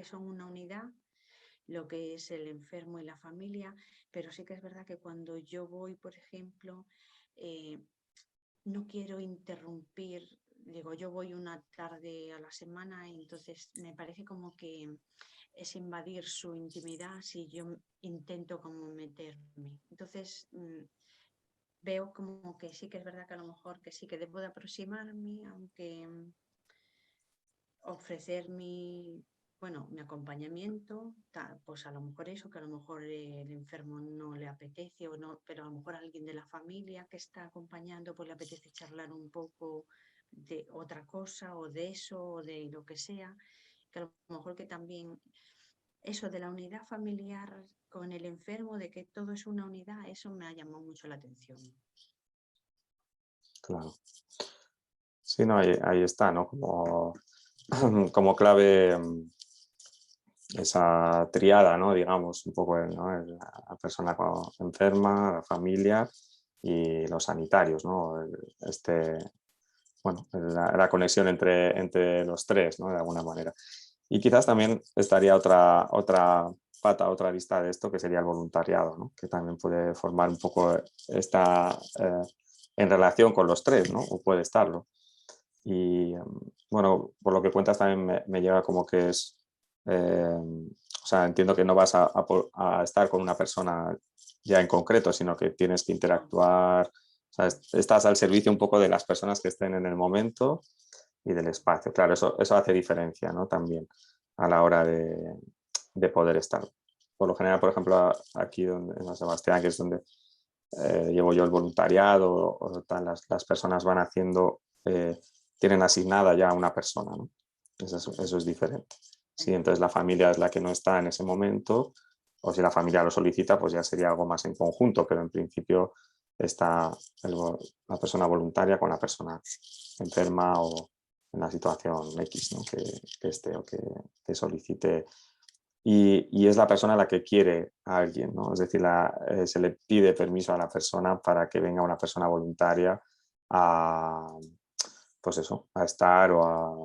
son una unidad, lo que es el enfermo y la familia, pero sí que es verdad que cuando yo voy, por ejemplo, no quiero interrumpir, digo, yo voy una tarde a la semana y entonces me parece como que es invadir su intimidad si yo intento como meterme. Entonces veo como que sí que es verdad que a lo mejor que sí que debo de aproximarme, aunque ofrecer mi acompañamiento, pues a lo mejor eso, que a lo mejor el enfermo no le apetece o no, pero a lo mejor alguien de la familia que está acompañando pues le apetece charlar un poco de otra cosa o de eso o de lo que sea, que a lo mejor que también eso de la unidad familiar con el enfermo, de que todo es una unidad, eso me ha llamado mucho la atención. Claro. Sí, no, ahí está, ¿no? Como clave esa triada, ¿no?, digamos, un poco, ¿no?, la persona enferma, la familia y los sanitarios, ¿no? La conexión entre los tres, ¿no?, de alguna manera. Y quizás también estaría otra pata, otra vista de esto, que sería el voluntariado, ¿no?, que también puede formar un poco en relación con los tres, ¿no?, o puede estarlo. Y bueno, por lo que cuentas también me llega como que es o sea, entiendo que no vas a estar con una persona ya en concreto, sino que tienes que interactuar, o sea, estás al servicio un poco de las personas que estén en el momento y del espacio. Claro, eso hace diferencia, ¿no? También a la hora de poder estar. Por lo general, por ejemplo, aquí en San Sebastián, que es donde llevo yo el voluntariado, o tal, las personas van haciendo, tienen asignada ya a una persona, ¿no? Eso es diferente. Sí, entonces la familia es la que no está en ese momento, o si la familia lo solicita, pues ya sería algo más en conjunto, pero en principio está la persona voluntaria con la persona enferma o en la situación X, ¿no? que esté o que solicite. Y es la persona la que quiere a alguien, ¿no? Es decir, se le pide permiso a la persona para que venga una persona voluntaria a, pues eso, a estar o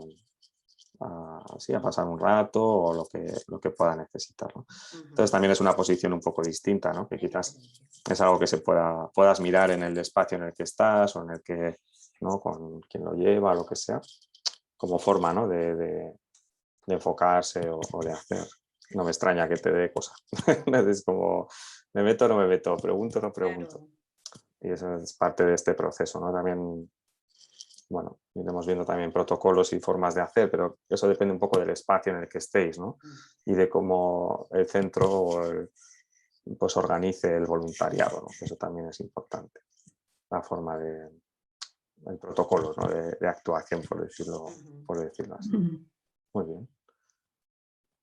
sí, a pasar un rato o lo que pueda necesitar, ¿no? Entonces también es una posición un poco distinta, ¿no? Que quizás es algo que puedas mirar en el espacio en el que estás o en el que, ¿no? Con quien lo lleva, lo que sea, como forma, ¿no? de enfocarse o de hacer. No me extraña que te dé cosa. Es como, ¿me meto o no me meto? ¿Pregunto o no pregunto? Claro. Y eso es parte de este proceso, ¿no? También, bueno, iremos viendo también protocolos y formas de hacer, pero eso depende un poco del espacio en el que estéis, ¿no? Y de cómo el centro pues organice el voluntariado, ¿no? Eso también es importante. La forma el protocolo, ¿no? de actuación, por decirlo así. Muy bien.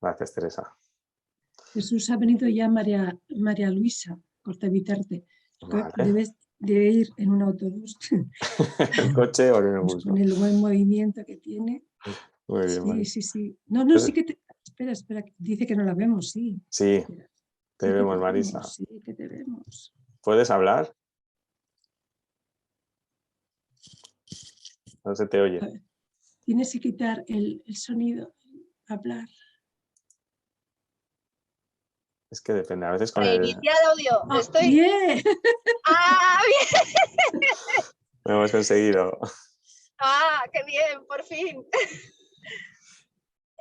Gracias, Teresa. Jesús, ha venido ya María Luisa Cortevitarte. Vale. Debe ir en un autobús. ¿El coche o en el bus? Con el buen movimiento que tiene. Muy bien, sí, María. sí. No, sí que te... Espera, dice que no la vemos, sí. Sí, Espera. te vemos, Marisa. Sí, que te vemos. ¿Puedes hablar? No se te oye. A ver, tienes que quitar el sonido, hablar. Es que depende, a veces con Reiniciar audio. Estoy... ¡Bien! ¡Ah, bien! Lo hemos conseguido. ¡Ah, qué bien! Por fin.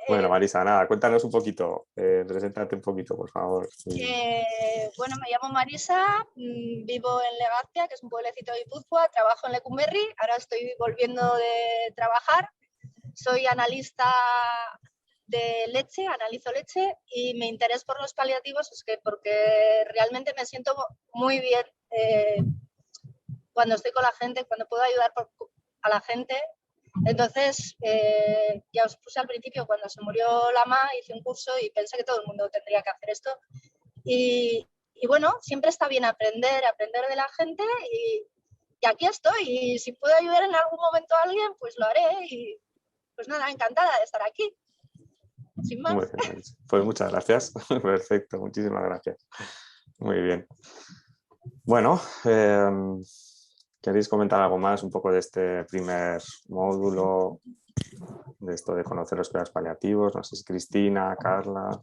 Bueno, Marisa, nada, cuéntanos un poquito, preséntate un poquito, por favor. Bueno, me llamo Marisa, vivo en Legazpia, que es un pueblecito de Guipúzcoa, trabajo en Lecumberri, ahora estoy volviendo de trabajar, soy analista de leche, analizo leche y mi interés por los paliativos es que porque realmente me siento muy bien cuando estoy con la gente, cuando puedo ayudar a la gente. Entonces, ya os puse al principio, cuando se murió la ma, hice un curso y pensé que todo el mundo tendría que hacer esto. Y bueno, siempre está bien aprender de la gente y aquí estoy. Y si puedo ayudar en algún momento a alguien, pues lo haré. Y pues nada, encantada de estar aquí. Sin más. Muy bien, pues muchas gracias. Perfecto, muchísimas gracias. Muy bien. Bueno, ¿queréis comentar algo más un poco de este primer módulo, de esto de conocer los cuidados paliativos? No sé si Cristina, Carla,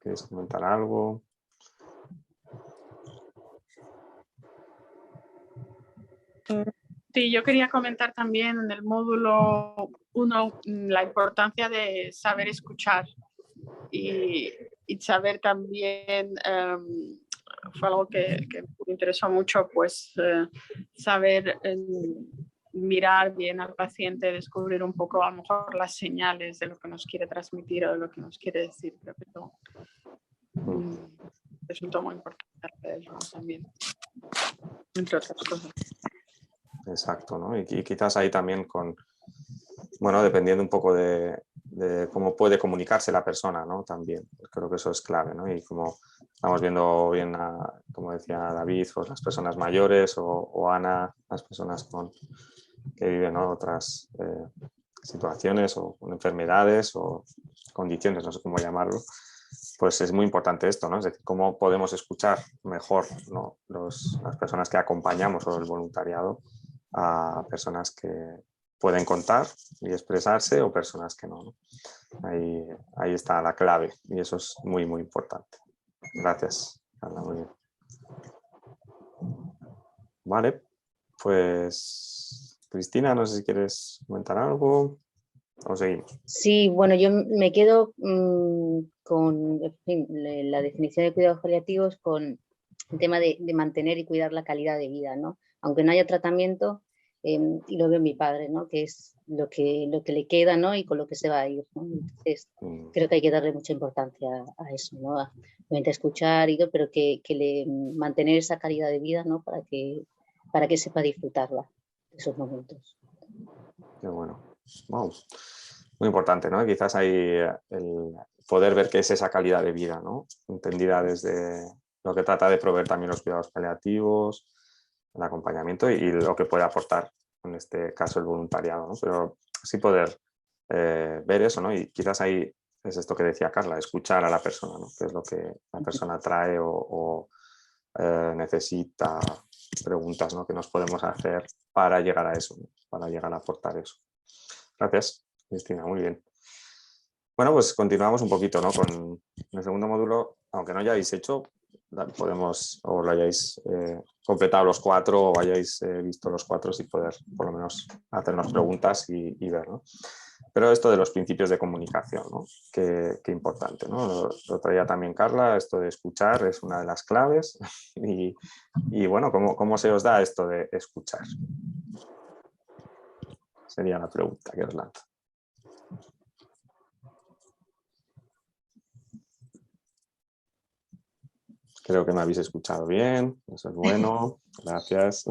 ¿queréis comentar algo? Sí, yo quería comentar también en el módulo 1 la importancia de saber escuchar y saber también, fue algo que me interesó mucho, pues saber mirar bien al paciente, descubrir un poco a lo mejor las señales de lo que nos quiere transmitir o de lo que nos quiere decir. Pero resultó muy importante también, entre otras cosas. Exacto, ¿no? Y quizás ahí también bueno, dependiendo un poco de cómo puede comunicarse la persona, ¿no? También, creo que eso es clave, ¿no? Y como estamos viendo bien, como decía David, pues las personas mayores o Ana, las personas que viven, ¿no? Otras situaciones o con enfermedades o condiciones, no sé cómo llamarlo, pues es muy importante esto, ¿no? Es decir, cómo podemos escuchar mejor, ¿no? Las personas que acompañamos o el voluntariado a personas que pueden contar y expresarse o personas que no, ¿no? Ahí está la clave y eso es muy, muy importante. Gracias, Carla, muy bien. Vale, pues Cristina, no sé si quieres comentar algo. ¿O seguimos? Sí, bueno, yo me quedo con en fin, la definición de cuidados paliativos con el tema de mantener y cuidar la calidad de vida, ¿no? Aunque no haya tratamiento, y lo veo en mi padre, ¿no? Que es lo que le queda, ¿no? Y con lo que se va a ir, ¿no? Entonces, creo que hay que darle mucha importancia a eso, ¿no? Obviamente a escuchar y todo, pero mantener esa calidad de vida, ¿no? Para que sepa disfrutarla, esos momentos. Qué bueno. Wow. Muy importante, ¿no? Quizás hay el poder ver qué es esa calidad de vida, ¿no? Entendida desde lo que trata de proveer también los cuidados paliativos, el acompañamiento y lo que puede aportar, en este caso, el voluntariado, ¿no? Pero sí poder ver eso, ¿no? Y quizás ahí es esto que decía Carla, escuchar a la persona, ¿no? Qué es lo que la persona trae o necesita, preguntas, ¿no? Que nos podemos hacer para llegar a eso, ¿no? Para llegar a aportar eso. Gracias, Cristina, muy bien. Bueno, pues continuamos un poquito, ¿no? Con el segundo módulo, aunque no hayáis hecho, podemos, o lo hayáis completado los 4 o hayáis visto los 4, y poder por lo menos hacernos preguntas y ver, ¿no? Pero esto de los principios de comunicación, ¿no? Qué importante, ¿no? Lo traía también Carla, esto de escuchar es una de las claves y bueno, ¿cómo se os da esto de escuchar? Sería la pregunta que os lanzo. Creo que me habéis escuchado bien, eso es bueno, gracias.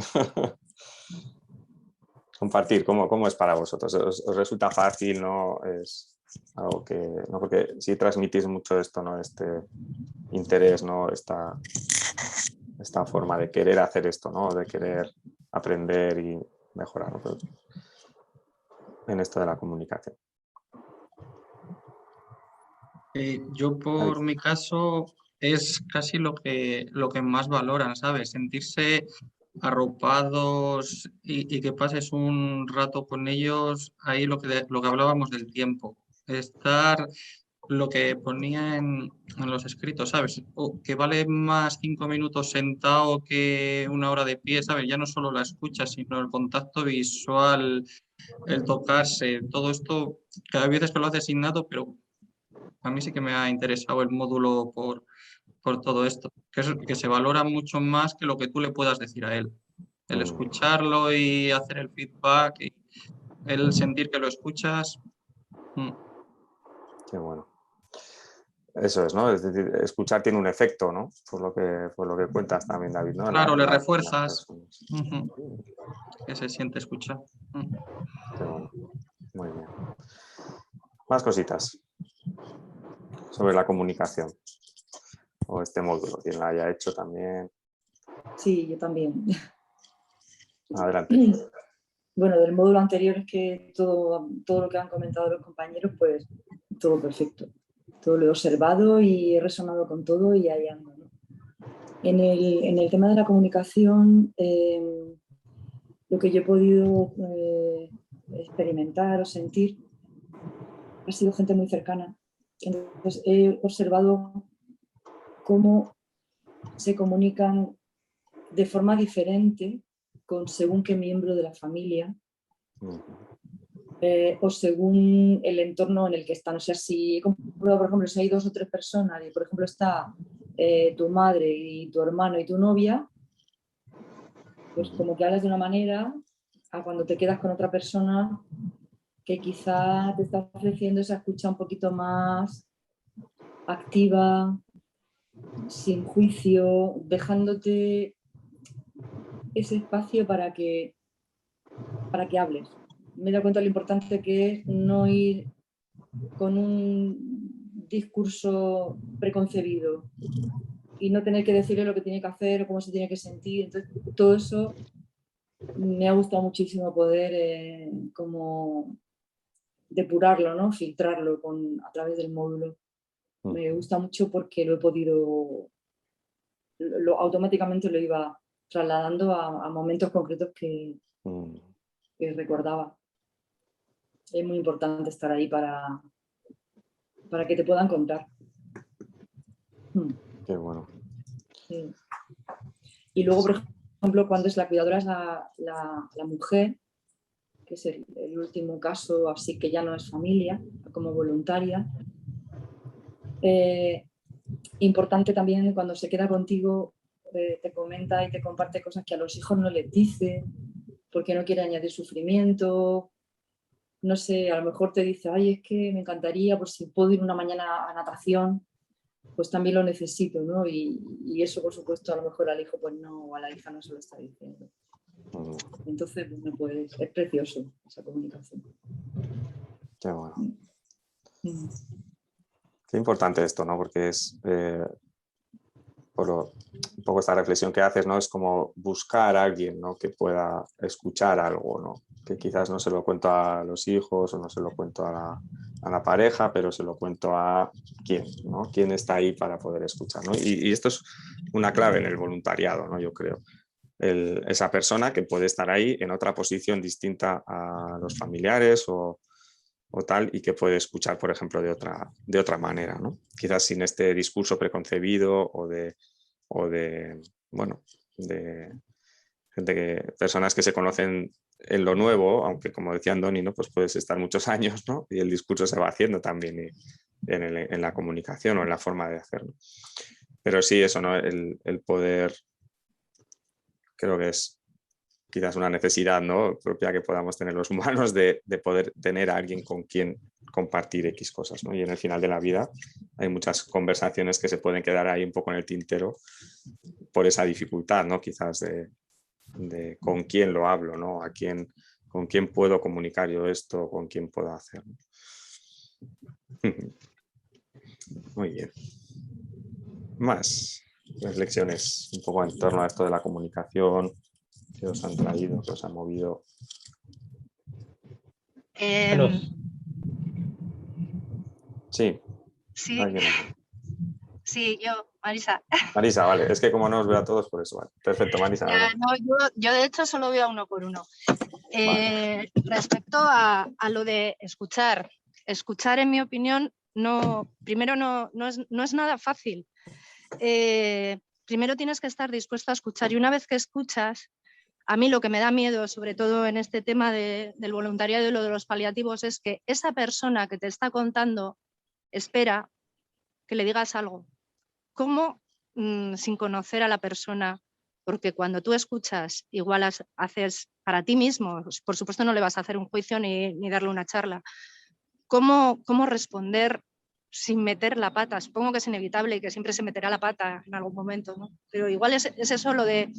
Compartir, ¿cómo es para vosotros? ¿Os resulta fácil? ¿No? Es algo que, ¿no? Porque si transmitís mucho esto, ¿no? Este interés, ¿no? Esta forma de querer hacer esto, ¿no? De querer aprender y mejorar, ¿no? En esto de la comunicación. Yo por mi caso es casi lo que más valoran, ¿sabes? Sentirse arropados y que pases un rato con ellos, ahí lo que hablábamos del tiempo, estar lo que ponía en los escritos, ¿sabes? Que vale más 5 minutos sentado que 1 hora de pie, ¿sabes? Ya no solo la escucha, sino el contacto visual, el tocarse, todo esto, cada vez es que lo haces innato, pero a mí sí que me ha interesado el módulo por todo esto, que se valora mucho más que lo que tú le puedas decir a él. El escucharlo y hacer el feedback, y el sentir que lo escuchas. Qué bueno. Eso es, ¿no? Es decir, escuchar tiene un efecto, ¿no? Por lo que cuentas también, David, ¿no? Claro, le refuerzas que se siente escuchado. Qué bueno. Muy bien. Más cositas sobre la comunicación o este módulo, quien la haya hecho también. Sí, yo también. Adelante. Bueno, del módulo anterior es que todo lo que han comentado los compañeros, pues todo perfecto. Todo lo he observado y he resonado con todo y ahí ando, ¿no? En el tema de la comunicación, lo que yo he podido experimentar o sentir ha sido gente muy cercana. Entonces he observado cómo se comunican de forma diferente con según qué miembro de la familia o según el entorno en el que están. O sea, si, por ejemplo, si hay 2 o 3 personas y, por ejemplo, está tu madre y tu hermano y tu novia, pues como que hablas de una manera a cuando te quedas con otra persona que quizá te está ofreciendo esa escucha un poquito más activa, sin juicio, dejándote ese espacio para que hables. Me he dado cuenta de lo importante que es no ir con un discurso preconcebido y no tener que decirle lo que tiene que hacer o cómo se tiene que sentir. Entonces, todo eso me ha gustado muchísimo poder como depurarlo, ¿no? Filtrarlo a través del módulo. Me gusta mucho porque lo he podido, automáticamente lo iba trasladando a momentos concretos que recordaba. Es muy importante estar ahí para que te puedan contar. Qué bueno. Sí. Y luego, por ejemplo, cuando es la cuidadora es la mujer, que es el último caso, así que ya no es familia, como voluntaria. Importante también cuando se queda contigo, te comenta y te comparte cosas que a los hijos no les dice, porque no quiere añadir sufrimiento. No sé, a lo mejor te dice, ay, es que me encantaría, pues si puedo ir una mañana a natación, pues también lo necesito, ¿no? Y eso, por supuesto, a lo mejor al hijo, pues no, o a la hija no se lo está diciendo. Entonces, bueno, pues es precioso esa comunicación. Qué bueno. Qué importante esto, ¿no? Porque es un poco esta reflexión que haces, ¿no? Es como buscar a alguien, ¿no? Que pueda escuchar algo, ¿no? Que quizás no se lo cuento a los hijos o no se lo cuento a la pareja, pero se lo cuento a quién, ¿no? Quién está ahí para poder escuchar, ¿no? Y esto es una clave en el voluntariado, ¿no? Yo creo. Esa persona que puede estar ahí en otra posición distinta a los familiares o tal, y que puede escuchar, por ejemplo, de otra manera, ¿no? Quizás sin este discurso preconcebido o de gente personas que se conocen en lo nuevo, aunque como decía Andoni, ¿no? Pues puedes estar muchos años, ¿no? Y el discurso se va haciendo también en la comunicación o en la forma de hacerlo. Pero sí, eso, ¿no? El poder, creo que es quizás una necesidad, ¿no? propia que podamos tener los humanos de poder tener a alguien con quien compartir X cosas, ¿no? Y en el final de la vida hay muchas conversaciones que se pueden quedar ahí un poco en el tintero por esa dificultad, ¿no? Quizás de con quién lo hablo, ¿no? Con quién puedo comunicar yo esto, con quién puedo hacerlo. Muy bien. Más reflexiones un poco en torno a esto de la comunicación que os han traído, que os han movido. Sí. Sí, yo, Marisa. Marisa, vale. Es que como no os veo a todos, por eso, vale. Perfecto, Marisa. Yo de hecho solo veo a uno por uno. Vale. Respecto a lo de escuchar en mi opinión, primero no es nada fácil. Primero tienes que estar dispuesto a escuchar, y una vez que escuchas, a mí lo que me da miedo, sobre todo en este tema del voluntariado y lo de los paliativos, es que esa persona que te está contando espera que le digas algo. ¿Cómo sin conocer a la persona? Porque cuando tú escuchas, igual haces para ti mismo, por supuesto no le vas a hacer un juicio ni darle una charla. ¿Cómo responder sin meter la pata? Supongo que es inevitable y que siempre se meterá la pata en algún momento, ¿no? Pero igual es eso lo de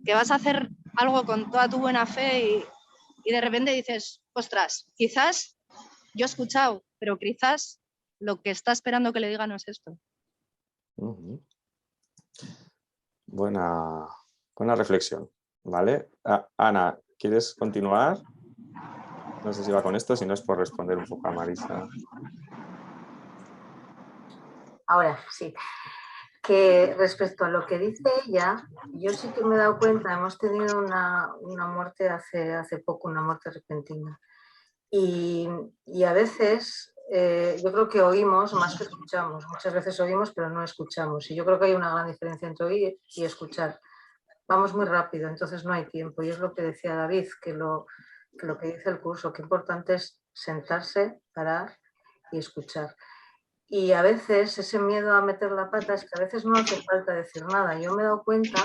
que vas a hacer algo con toda tu buena fe y de repente dices, ostras, quizás yo he escuchado, pero quizás lo que está esperando que le diga no es esto. Buena reflexión, ¿vale? Ana, ¿quieres continuar? No sé si va con esto, si no es por responder un poco a Marisa. Ahora sí, que respecto a lo que dice ella, yo sí que me he dado cuenta, hemos tenido una muerte hace poco, una muerte repentina. Y a veces yo creo que oímos más que escuchamos. Muchas veces oímos, pero no escuchamos. Y yo creo que hay una gran diferencia entre oír y escuchar. Vamos muy rápido, entonces no hay tiempo. Y es lo que decía David, que lo que dice el curso, que importante es sentarse, parar y escuchar. Y a veces ese miedo a meter la pata es que a veces no hace falta decir nada. Yo me he dado cuenta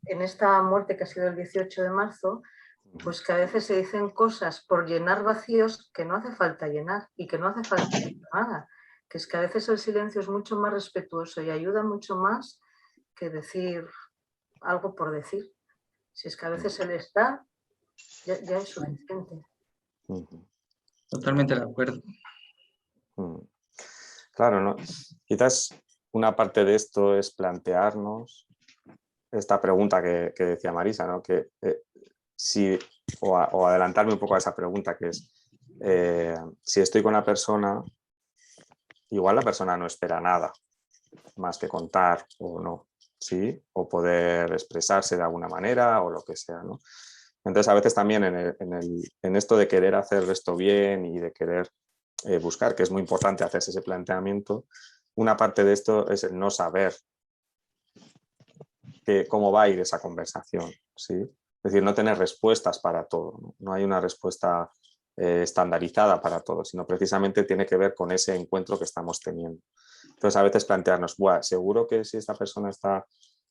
en esta muerte que ha sido el 18 de marzo, pues que a veces se dicen cosas por llenar vacíos que no hace falta llenar y que no hace falta decir nada. Que es que a veces el silencio es mucho más respetuoso y ayuda mucho más que decir algo por decir. Si es que a veces el estar ya es suficiente. Totalmente de acuerdo. Claro, ¿no? Quizás una parte de esto es plantearnos esta pregunta que decía Marisa, ¿no? Que o adelantarme un poco a esa pregunta, que es si estoy con la persona, igual la persona no espera nada más que contar o no, ¿sí? O poder expresarse de alguna manera o lo que sea, ¿no? Entonces a veces también en esto de querer hacer esto bien y de querer buscar, que es muy importante hacerse ese planteamiento, una parte de esto es el no saber cómo va a ir esa conversación, ¿sí? Es decir, no tener respuestas para todo, ¿no? No hay una respuesta estandarizada para todo, sino precisamente tiene que ver con ese encuentro que estamos teniendo. Entonces, a veces plantearnos, seguro que si esta persona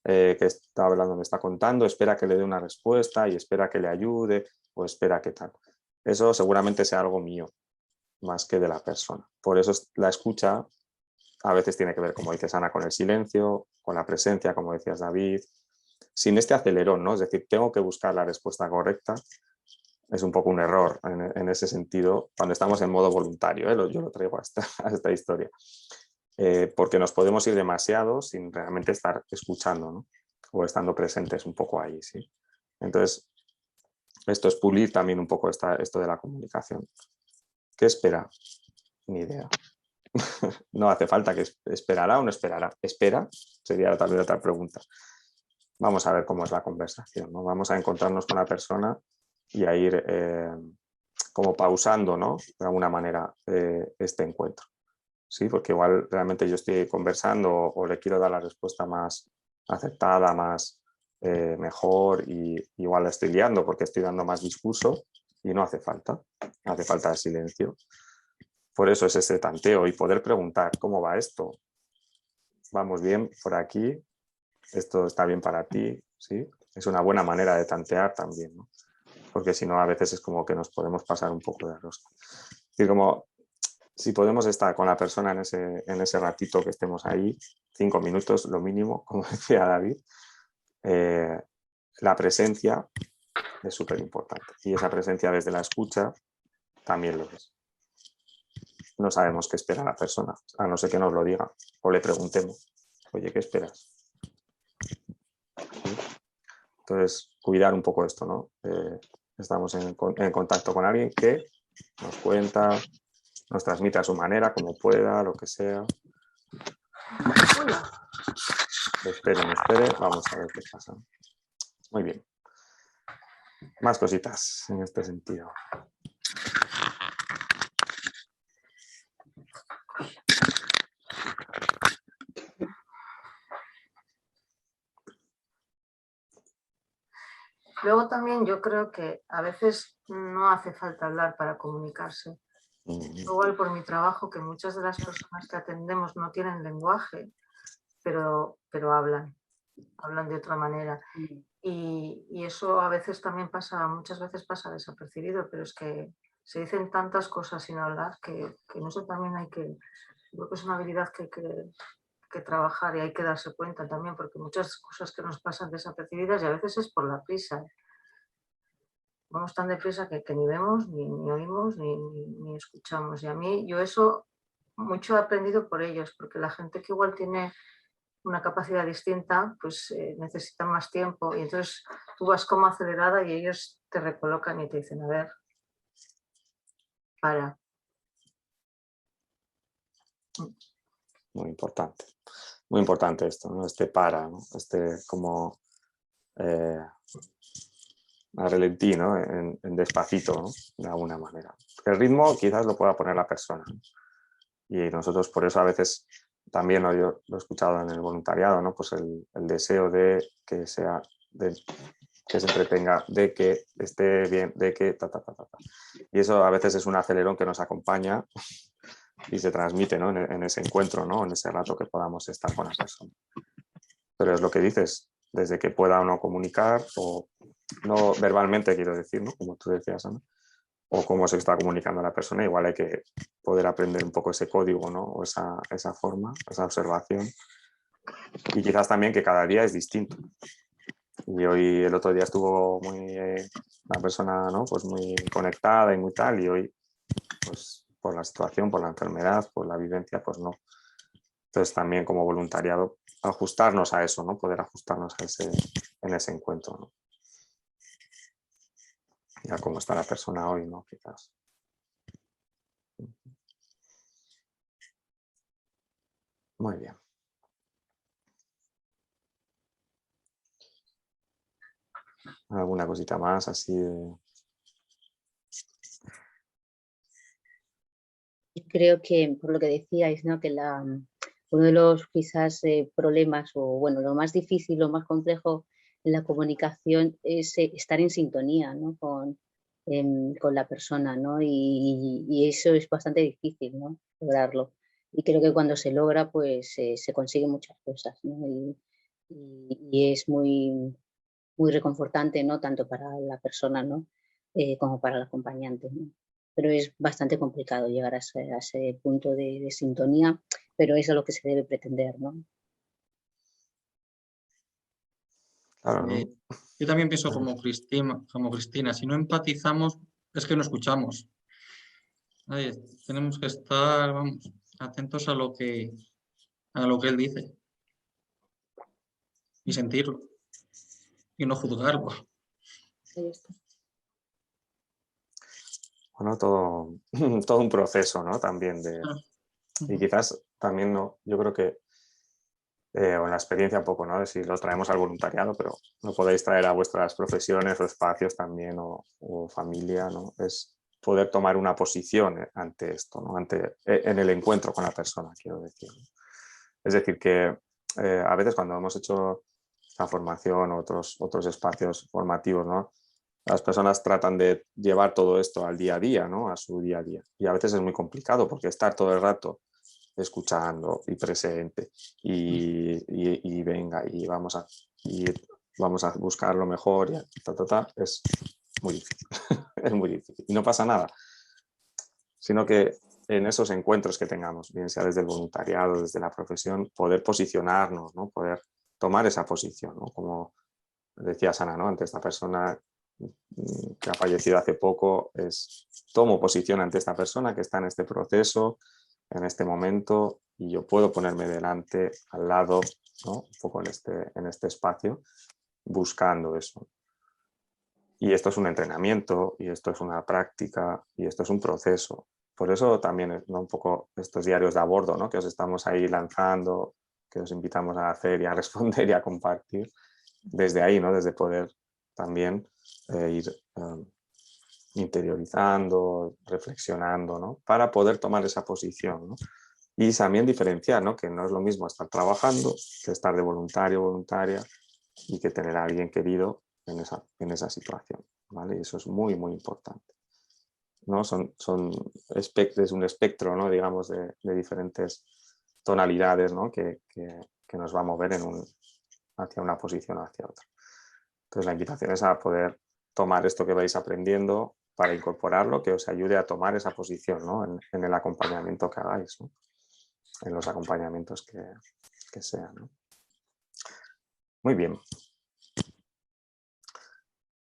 que está hablando me está contando, espera que le dé una respuesta y espera que le ayude o espera que tal. Eso seguramente sea algo mío, más que de la persona. Por eso la escucha a veces tiene que ver, como dices Ana, con el silencio, con la presencia, como decías David, sin este acelerón, ¿no? Es decir, tengo que buscar la respuesta correcta. Es un poco un error en ese sentido cuando estamos en modo voluntario, ¿eh? Yo lo traigo a esta historia. Porque nos podemos ir demasiado sin realmente estar escuchando, ¿no? O estando presentes un poco ahí, ¿sí? Entonces, esto es pulir también un poco esto de la comunicación. ¿Qué espera? Ni idea. No hace falta que esperará o no esperará. ¿Espera? Sería también otra pregunta. Vamos a ver cómo es la conversación, ¿no? Vamos a encontrarnos con la persona y a ir como pausando, ¿no? De alguna manera este encuentro. Sí, porque igual realmente yo estoy conversando o le quiero dar la respuesta más aceptada, más mejor, y igual la estoy liando porque estoy dando más discurso y no hace falta el silencio. Por eso es ese tanteo y poder preguntar, ¿cómo va esto? ¿Vamos bien por aquí? ¿Esto está bien para ti? ¿Sí? Es una buena manera de tantear también, ¿no? Porque si no, a veces es como que nos podemos pasar un poco de rosca. Es decir, como si podemos estar con la persona en ese ratito que estemos ahí, 5 minutos lo mínimo, como decía David, la presencia es súper importante. Y esa presencia desde la escucha también lo es. No sabemos qué espera la persona, a no ser que nos lo diga o le preguntemos, oye, ¿qué esperas? ¿Sí? Entonces, cuidar un poco esto, ¿no? Estamos en contacto con alguien que nos cuenta, nos transmite a su manera, como pueda, lo que sea. Espere, no espere, vamos a ver qué pasa. Muy bien. Más cositas en este sentido. Luego también yo creo que a veces no hace falta hablar para comunicarse. Igual por mi trabajo, que muchas de las personas que atendemos no tienen lenguaje, pero hablan de otra manera. Y eso a veces también pasa, muchas veces pasa desapercibido, pero es que se dicen tantas cosas sin hablar que en eso también creo que es una habilidad que hay que trabajar y hay que darse cuenta también, porque muchas cosas que nos pasan desapercibidas y a veces es por la prisa. Vamos tan deprisa que ni vemos, ni oímos, ni escuchamos. Y a mí, yo eso mucho he aprendido por ellos, porque la gente que igual tiene una capacidad distinta, pues necesita más tiempo. Y entonces tú vas como acelerada y ellos te recolocan y te dicen, a ver, para. Muy importante esto, ¿no? Este para, ¿no? Este como a relentí, ¿no? En despacito, ¿no? De alguna manera. El ritmo quizás lo pueda poner la persona, ¿no? Y nosotros por eso a veces también yo lo he escuchado en el voluntariado, ¿no? Pues el deseo de que sea, que se entretenga, de que esté bien, de que ta. Y eso a veces es un acelerón que nos acompaña y se transmite, ¿no? En ese encuentro, ¿no? En ese rato que podamos estar con la persona. Pero es lo que dices, desde que pueda uno comunicar, o no verbalmente quiero decir, ¿no? Como tú decías, Ana, o cómo se está comunicando la persona, igual hay que poder aprender un poco ese código, ¿no? O esa forma, esa observación. Y quizás también que cada día es distinto. Y hoy, el otro día estuvo una persona, ¿no? Pues muy conectada y muy tal, y hoy, pues por la situación, por la enfermedad, por la vivencia, pues no. Entonces también como voluntariado ajustarnos a eso, ¿no? Poder ajustarnos en ese encuentro, ¿no? Ya cómo está la persona hoy, ¿no? Quizás. Muy bien. ¿Alguna cosita más así de... Creo que, por lo que decíais, ¿no? Que uno de los quizás problemas, o bueno, lo más difícil, lo más complejo la comunicación es estar en sintonía, ¿no? con la persona, ¿no? Y eso es bastante difícil, ¿no? Lograrlo. Y creo que cuando se logra, pues se consiguen muchas cosas, ¿no? Y es muy, muy reconfortante, ¿no? Tanto para la persona, ¿no? Como para el acompañante, ¿no? Pero es bastante complicado llegar a ese punto de sintonía, pero es a lo que se debe pretender, ¿no? Claro, ¿no? Yo también pienso como Cristina, si no empatizamos es que no escuchamos. Tenemos que estar, vamos, atentos a lo que él dice y sentirlo y no juzgarlo. Bueno, todo un proceso, ¿no? También y quizás también, ¿no? Yo creo que, o en la experiencia un poco, ¿no? De si lo traemos al voluntariado, pero lo podéis traer a vuestras profesiones o espacios también, o familia, ¿no? Es poder tomar una posición ante esto, ¿no? En el encuentro con la persona, quiero decir, ¿no? Es decir, que a veces cuando hemos hecho la formación o otros espacios formativos, ¿no? Las personas tratan de llevar todo esto al día a día, ¿no? A su día a día. Y a veces es muy complicado porque estar todo el rato escuchando y presente y venga y vamos a buscar lo mejor y es muy difícil. Es muy difícil. Y no pasa nada, sino que en esos encuentros que tengamos, bien sea desde el voluntariado, desde la profesión, poder posicionarnos, ¿no? Poder tomar esa posición, ¿no? Como decía Sana, ¿no? Ante esta persona que ha fallecido hace poco, tomo posición ante esta persona que está en este proceso, en este momento, y yo puedo ponerme delante, al lado, ¿no? Un poco en este espacio, buscando eso. Y esto es un entrenamiento, y esto es una práctica, y esto es un proceso. Por eso también, ¿no? Un poco estos diarios de a bordo, ¿no? Que os estamos ahí lanzando, que os invitamos a hacer y a responder y a compartir, desde ahí, ¿no? Desde poder también ir interiorizando, reflexionando, ¿no? Para poder tomar esa posición, ¿no? Y también diferenciar, ¿no? Que no es lo mismo estar trabajando que estar de voluntario o voluntaria y que tener a alguien querido en esa situación, ¿vale? Y eso es muy, muy importante, ¿no? Es un espectro, ¿no? Digamos, de diferentes tonalidades, ¿no? Que nos va a mover hacia una posición o hacia otra. Entonces la invitación es a poder tomar esto que vais aprendiendo para incorporarlo, que os ayude a tomar esa posición, ¿no? en el acompañamiento que hagáis, ¿no? En los acompañamientos que sean, ¿no? Muy bien.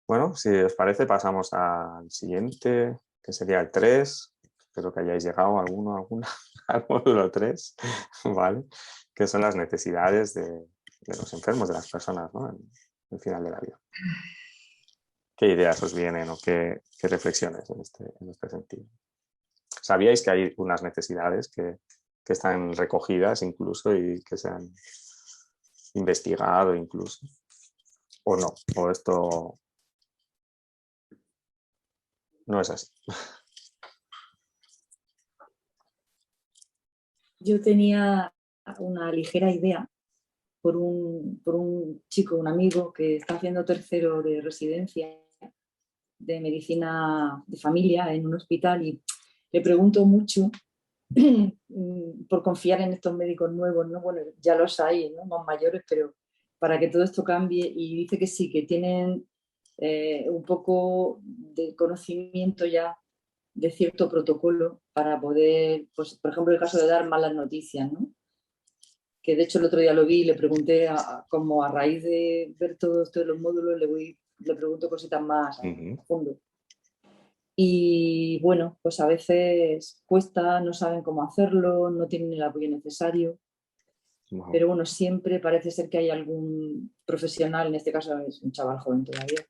Bueno, si os parece pasamos al siguiente, que sería el 3. Espero que hayáis llegado alguna, al módulo 3, ¿vale? Que son las necesidades de los enfermos, de las personas, ¿no? En el final de la vida. ¿Qué ideas os vienen o qué reflexiones en este sentido? ¿Sabíais que hay unas necesidades que están recogidas incluso y que se han investigado incluso? ¿O no? ¿O esto no es así? Yo tenía una ligera idea por un chico, un amigo que está haciendo tercero de residencia de medicina de familia en un hospital y le pregunto mucho por confiar en estos médicos nuevos, ¿no? Bueno, ya los hay, ¿no? Más mayores, pero para que todo esto cambie, y dice que sí, que tienen un poco de conocimiento ya de cierto protocolo para poder, pues, por ejemplo, el caso de dar malas noticias, ¿no? Que de hecho el otro día lo vi y le pregunté, como a raíz de ver todos los módulos, le pregunto cositas más a fondo. Y bueno, pues a veces cuesta, no saben cómo hacerlo, no tienen el apoyo necesario. Pero bueno, siempre parece ser que hay algún profesional, en este caso es un chaval joven todavía,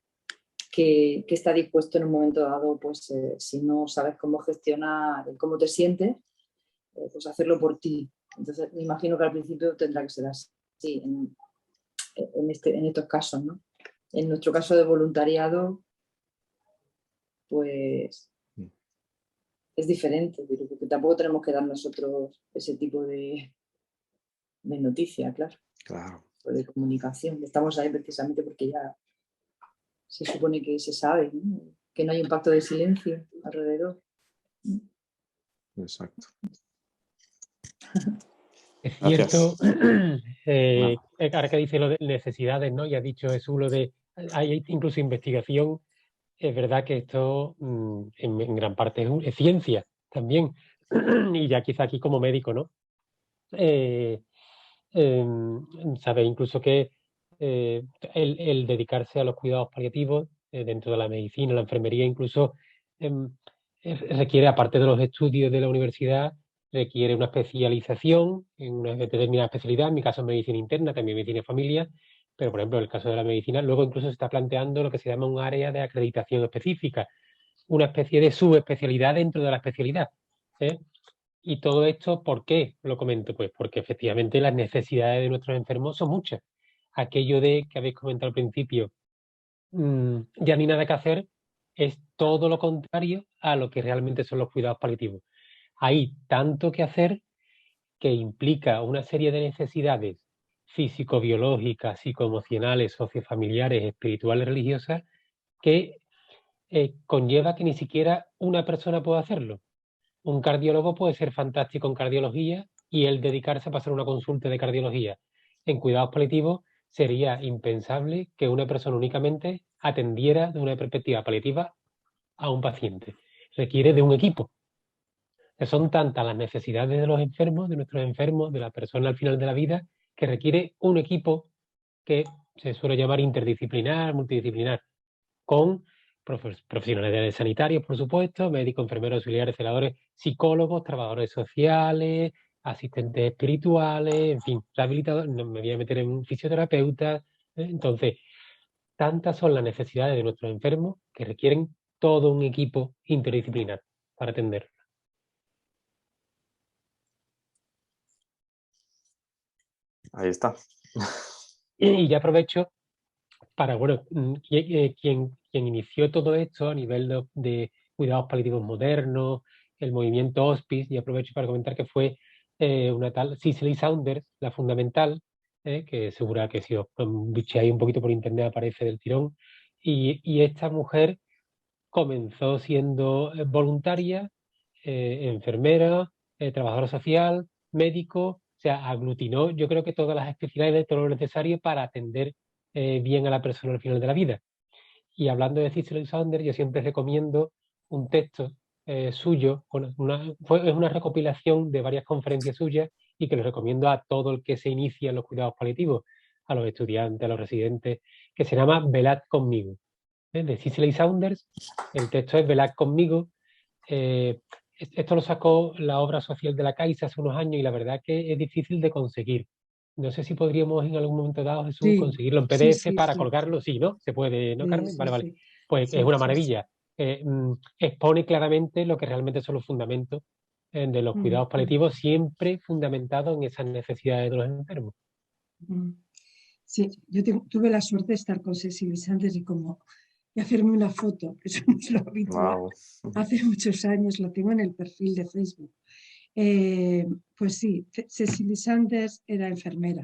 que está dispuesto en un momento dado, pues si no sabes cómo gestionar, cómo te sientes, pues hacerlo por ti. Entonces me imagino que al principio tendrá que ser así en estos casos, ¿no? En nuestro caso de voluntariado, pues es diferente, porque tampoco tenemos que dar nosotros ese tipo de noticia, claro. Claro. de comunicación. Estamos ahí precisamente porque ya se supone que se sabe, ¿no? Que no hay un pacto de silencio alrededor. Exacto. Es cierto, ahora que dice lo de necesidades, ¿no? Y ha dicho Jesús lo de, hay incluso investigación, es verdad que esto en gran parte es ciencia también, y ya quizá aquí como médico, ¿no? Sabe incluso que el dedicarse a los cuidados paliativos dentro de la medicina, la enfermería, incluso requiere, aparte de los estudios de la universidad, requiere una especialización en una determinada especialidad, en mi caso medicina interna, también medicina y familia, pero por ejemplo en el caso de la medicina, luego incluso se está planteando lo que se llama un área de acreditación específica, una especie de subespecialidad dentro de la especialidad. Y todo esto, ¿por qué lo comento? Pues porque efectivamente las necesidades de nuestros enfermos son muchas. Aquello de que habéis comentado al principio, ya ni nada que hacer, es todo lo contrario a lo que realmente son los cuidados paliativos. Hay tanto que hacer que implica una serie de necesidades físico-biológicas, psicoemocionales, sociofamiliares, espirituales, religiosas, que conlleva que ni siquiera una persona pueda hacerlo. Un cardiólogo puede ser fantástico en cardiología y él dedicarse a pasar una consulta de cardiología. En cuidados paliativos sería impensable que una persona únicamente atendiera de una perspectiva paliativa a un paciente. Requiere de un equipo. Son tantas las necesidades de los enfermos, de nuestros enfermos, de la persona al final de la vida, que requiere un equipo que se suele llamar interdisciplinar, multidisciplinar, con profesionales sanitarios, por supuesto, médicos, enfermeros, auxiliares, celadores, psicólogos, trabajadores sociales, asistentes espirituales, en fin, rehabilitadores, no me voy a meter en fisioterapeutas. Entonces, tantas son las necesidades de nuestros enfermos que requieren todo un equipo interdisciplinar para atenderlos. Ahí está. Y ya aprovecho para, bueno, quien inició todo esto a nivel de cuidados paliativos modernos, el movimiento Hospice, y aprovecho para comentar que fue una tal Cicely Saunders, la fundamental, que segura que si os bicheáis un poquito por internet aparece del tirón, y esta mujer comenzó siendo voluntaria, enfermera, trabajadora social, médico, o sea, aglutinó yo creo que todas las especialidades, todo lo necesario para atender bien a la persona al final de la vida. Y hablando de Cicely Saunders, yo siempre recomiendo un texto suyo, es una recopilación de varias conferencias suyas y que lo recomiendo a todo el que se inicia en los cuidados paliativos, a los estudiantes, a los residentes, que se llama Velad conmigo, de Cicely Saunders. El texto es Velad conmigo. Esto lo sacó la obra social de la Caixa hace unos años y la verdad que es difícil de conseguir. No sé si podríamos en algún momento dado, Jesús, conseguirlo en PDF para colgarlo. Sí, ¿no? Se puede, ¿no, Carmen? Vale. Pues es una maravilla. Expone claramente lo que realmente son los fundamentos de los cuidados paliativos, siempre fundamentados en esas necesidades de los enfermos. Sí, yo tuve la suerte de estar con Cicely Saunders y hacerme una foto, eso no es lo habitual. Wow. Hace muchos años, lo tengo en el perfil de Facebook. Pues sí, Cicely Saunders era enfermera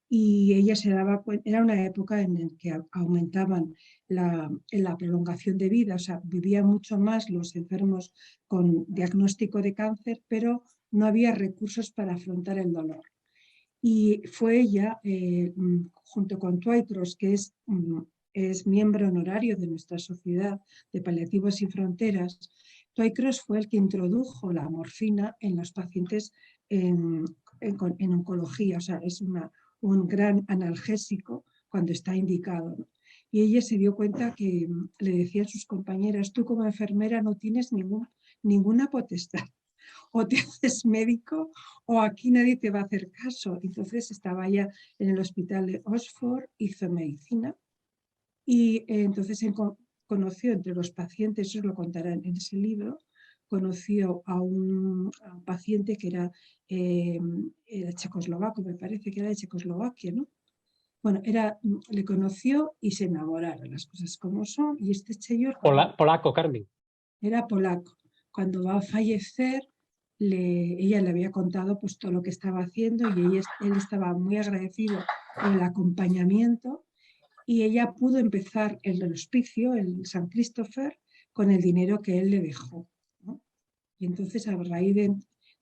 y ella se daba cuenta, era una época en la que aumentaban la prolongación de vida, o sea, vivían mucho más los enfermos con diagnóstico de cáncer, pero no había recursos para afrontar el dolor. Y fue ella, junto con Twycross, que es miembro honorario de nuestra Sociedad de Paliativos Sin Fronteras. Twycross fue el que introdujo la morfina en los pacientes en oncología, o sea, es un gran analgésico cuando está indicado, ¿no? Y ella se dio cuenta que le decían sus compañeras, tú como enfermera no tienes ninguna potestad, o te haces médico o aquí nadie te va a hacer caso. Entonces estaba ya en el hospital de Oxford, hizo medicina y entonces conoció entre los pacientes, eso lo contarán en ese libro, conoció a un paciente que era checoslovaco, me parece que era de Checoslovaquia, ¿no? Bueno, le conoció y se enamoraron, las cosas como son, y este señor... Polaco, Carmen. Era polaco. Cuando va a fallecer, ella le había contado pues todo lo que estaba haciendo y él estaba muy agradecido el acompañamiento, y ella pudo empezar el hospicio, el San Christopher, con el dinero que él le dejó, ¿no? Y entonces a raíz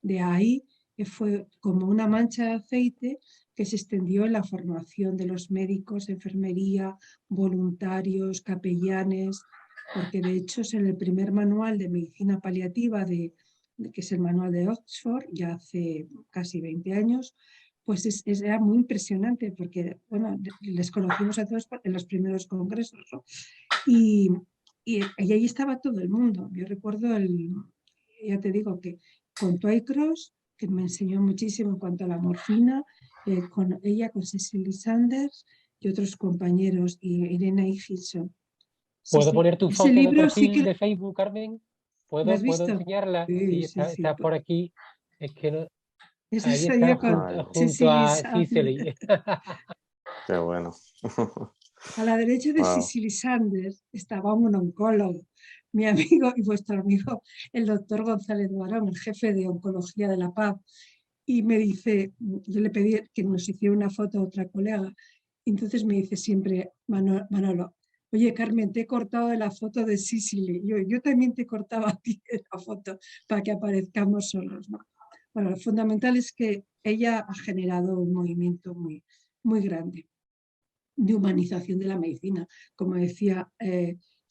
de ahí fue como una mancha de aceite que se extendió en la formación de los médicos, enfermería, voluntarios, capellanes, porque de hecho es en el primer manual de medicina paliativa, que es el manual de Oxford, ya hace casi 20 años, pues era muy impresionante porque, bueno, les conocimos a todos en los primeros congresos, ¿no? Y ahí estaba todo el mundo. Yo recuerdo ya te digo que con Twycross, que me enseñó muchísimo en cuanto a la morfina, con ella, con Cecily Sanders y otros compañeros, y Irena Ichison. ¿Puedo poner tu Ese foto de libro sí perfil que... de Facebook, Carmen? ¿Lo has ¿Puedo visto? enseñarla? Sí, Sí, sí, sí. está por aquí. Es que no. Ese Ahí soy está yo con Ay, junto Cecily a Sanders. Cicely. qué bueno. A la derecha de Wow. Cecily Sanders estaba un oncólogo, mi amigo y vuestro amigo, el doctor González Barón, el jefe de Oncología de la Paz. Y me dice, yo le pedí que nos hiciera una foto a otra colega. Y entonces me dice siempre, Manolo, oye Carmen, te he cortado de la foto de Cecily. Yo también te cortaba a ti de la foto para que aparezcamos solos, ¿no? Bueno, lo fundamental es que ella ha generado un movimiento muy, muy grande de humanización de la medicina. Como decía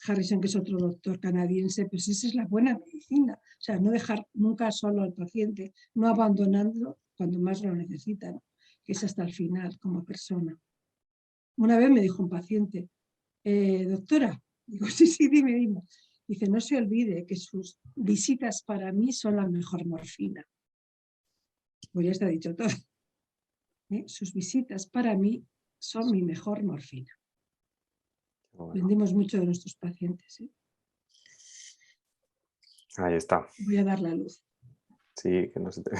Harrison, que es otro doctor canadiense, pues esa es la buena medicina. O sea, no dejar nunca solo al paciente, no abandonándolo cuando más lo necesitan, que es hasta el final como persona. Una vez me dijo un paciente, doctora, digo, sí, dime. Dice, no se olvide que sus visitas para mí son la mejor morfina. Pues ya está dicho todo. Sus visitas para mí son mi mejor morfina. Bueno, Aprendemos mucho de nuestros pacientes. ahí está. Voy a dar la luz. Sí, que no se te...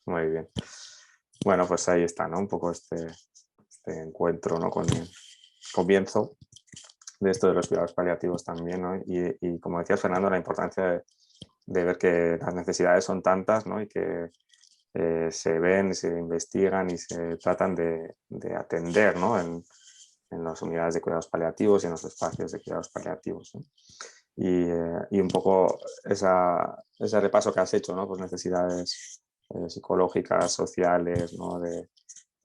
Muy bien. Bueno, pues ahí está, ¿no? Un poco este encuentro, ¿no? Con el comienzo de esto de los cuidados paliativos también, ¿no? Y como decía Fernando, la importancia de ver que las necesidades son tantas, ¿no? Y que se ven, se investigan y se tratan de atender, ¿no? En las unidades de cuidados paliativos y en los espacios de cuidados paliativos, ¿no? Y un poco ese repaso que has hecho, ¿no? Pues necesidades psicológicas, sociales, ¿no?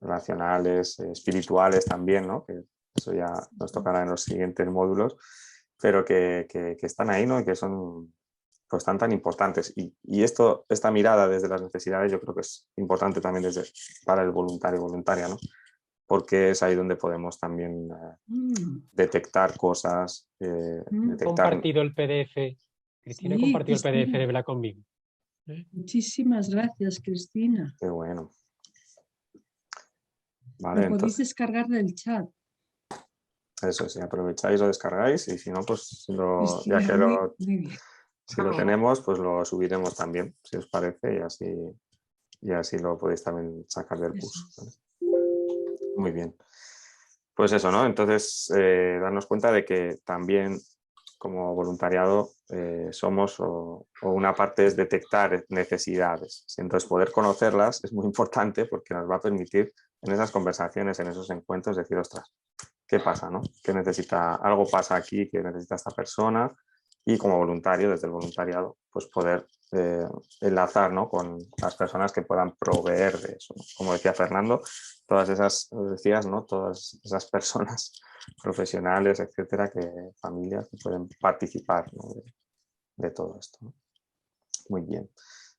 Relacionales, espirituales también, ¿no? Que eso ya nos tocará en los siguientes módulos, pero que están ahí, ¿no? Y que son pues tan importantes. Y esta mirada desde las necesidades yo creo que es importante también para el voluntario y voluntaria, ¿no? Porque es ahí donde podemos también detectar cosas, Compartido el PDF. Cristina Sí, compartió el PDF Cristina. de Vela conmigo. Muchísimas gracias, Cristina. Qué bueno. Vale, Lo podéis entonces, descargar del chat. eso, si aprovecháis lo descargáis y si no, pues Cristina, ya que muy bien. si lo tenemos, pues lo subiremos también, si os parece, y así lo podéis también sacar del curso. ¿Vale? Muy bien. Pues eso, ¿no? Entonces, darnos cuenta de que también como voluntariado somos o una parte es detectar necesidades. Entonces, poder conocerlas es muy importante porque nos va a permitir en esas conversaciones, en esos encuentros, decir, ostras, ¿qué pasa, no? ¿Qué necesita? Algo pasa aquí que necesita esta persona, y como voluntario, desde el voluntariado, pues poder enlazar, ¿no? Con las personas que puedan proveer de eso, ¿no? Como decía Fernando, todas esas, decías, ¿no? Todas esas personas profesionales, etcétera, familias que pueden participar, ¿no? de todo esto, ¿no? Muy bien.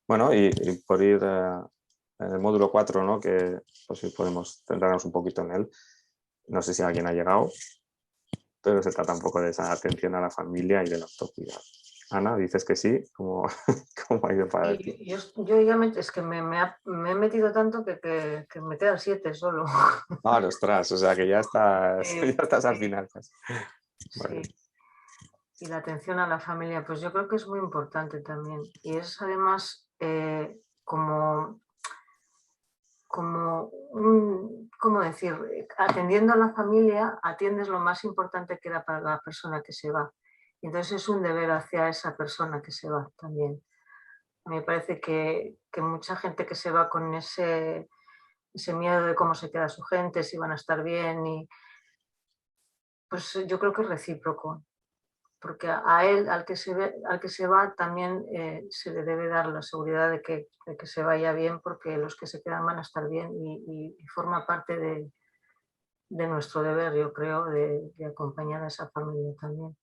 Bueno, y por ir en el módulo 4, ¿no? Que pues si podemos centrarnos un poquito en él. No sé si alguien ha llegado, pero se trata un poco de esa atención a la familia y del autocuidado. Ana, dices que sí, ¿cómo ha ido para ti? Yo ya es que me he metido tanto que me quedan 7 solo. Ah, ostras, o sea que ya estás al final. Vale. Sí. Y la atención a la familia, pues yo creo que es muy importante también. Y es además ¿cómo decir? Atendiendo a la familia, atiendes lo más importante que era para la persona que se va. Y entonces es un deber hacia esa persona que se va también. Me parece que mucha gente que se va con ese ese miedo de cómo se queda su gente, si van a estar bien, y pues yo creo que es recíproco, porque a él, al que se va, también se le debe dar la seguridad de que se vaya bien, porque los que se quedan van a estar bien, y forma parte de nuestro deber, yo creo, de acompañar a esa familia también.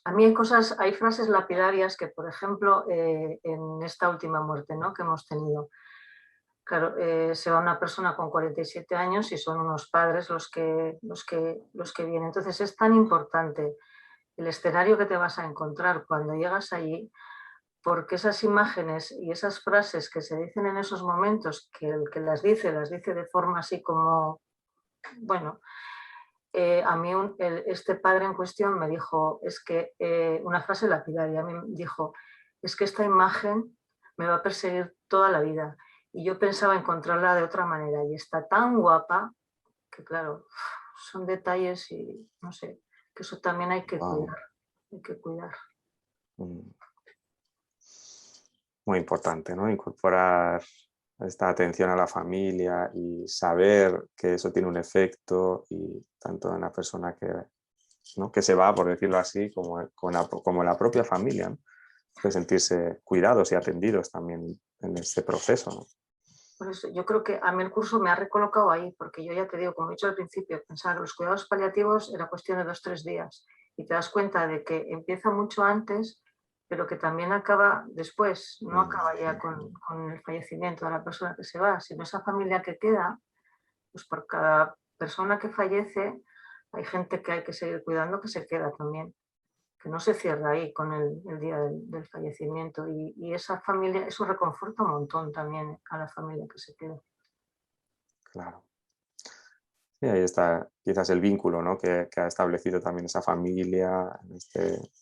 A mí hay frases lapidarias que, por ejemplo, en esta última muerte, ¿no?, que hemos tenido, claro, se va una persona con 47 años y son unos padres los que vienen. Entonces es tan importante el escenario que te vas a encontrar cuando llegas allí, porque esas imágenes y esas frases que se dicen en esos momentos, que el que las dice de forma así como, bueno, a mí este padre en cuestión me dijo, es que una frase lapidaria, me dijo, es que esta imagen me va a perseguir toda la vida, y yo pensaba encontrarla de otra manera, y está tan guapa que, claro, son detalles, y no sé, que eso también hay que cuidar, hay que cuidar. Muy importante, ¿no? Incorporar esta atención a la familia y saber que eso tiene un efecto, y tanto en la persona que se va, por decirlo así, como la propia familia, ¿no? De sentirse cuidados y atendidos también en este proceso, ¿no? Por eso yo creo que a mí el curso me ha recolocado ahí, porque yo ya te digo, como he dicho al principio, pensaba que los cuidados paliativos era cuestión de 2 o 3 días, y te das cuenta de que empieza mucho antes, pero que también acaba después, no acaba ya con el fallecimiento de la persona que se va, sino esa familia que queda, pues por cada persona que fallece hay gente que hay que seguir cuidando, que se queda también, que no se cierra ahí con el día del fallecimiento, y esa familia, eso reconforta un montón también a la familia que se queda. Claro. Y ahí está quizás el vínculo, ¿no?, que ha establecido también esa familia,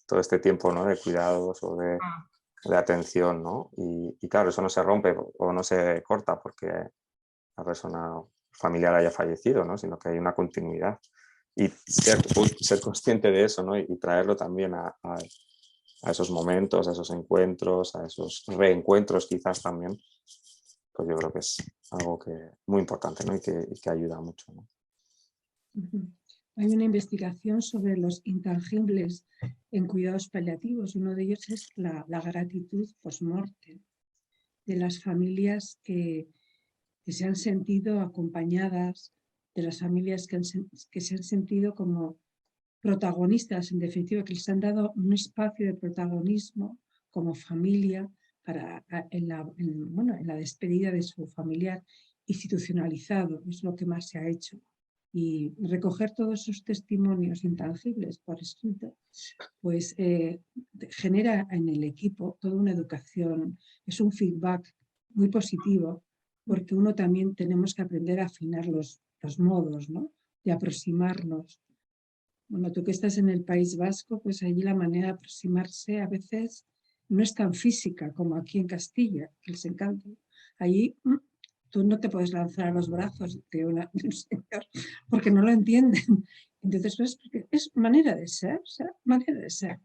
todo este tiempo, ¿no?, de cuidados o de atención, ¿no? Y claro, eso no se rompe o no se corta porque la persona familiar haya fallecido, ¿no?, sino que hay una continuidad. Y ser consciente de eso, ¿no?, y traerlo también a esos momentos, a esos encuentros, a esos reencuentros quizás también, pues yo creo que es algo muy importante, ¿no?, y que ayuda mucho, ¿no? Hay una investigación sobre los intangibles en cuidados paliativos. Uno de ellos es la gratitud post-mortem de las familias que se han sentido acompañadas, de las familias que se han sentido como protagonistas, en definitiva, que les han dado un espacio de protagonismo como familia en la despedida de su familiar institucionalizado. Es lo que más se ha hecho. Y recoger todos esos testimonios intangibles por escrito, pues genera en el equipo toda una educación, es un feedback muy positivo, porque uno también tenemos que aprender a afinar los modos, ¿no?, de aproximarnos. Bueno, tú que estás en el País Vasco, pues allí la manera de aproximarse a veces no es tan física como aquí en Castilla, que les encanta. Allí tú no te puedes lanzar a los brazos de un señor porque no lo entienden. Entonces, es manera de ser, manera de ser.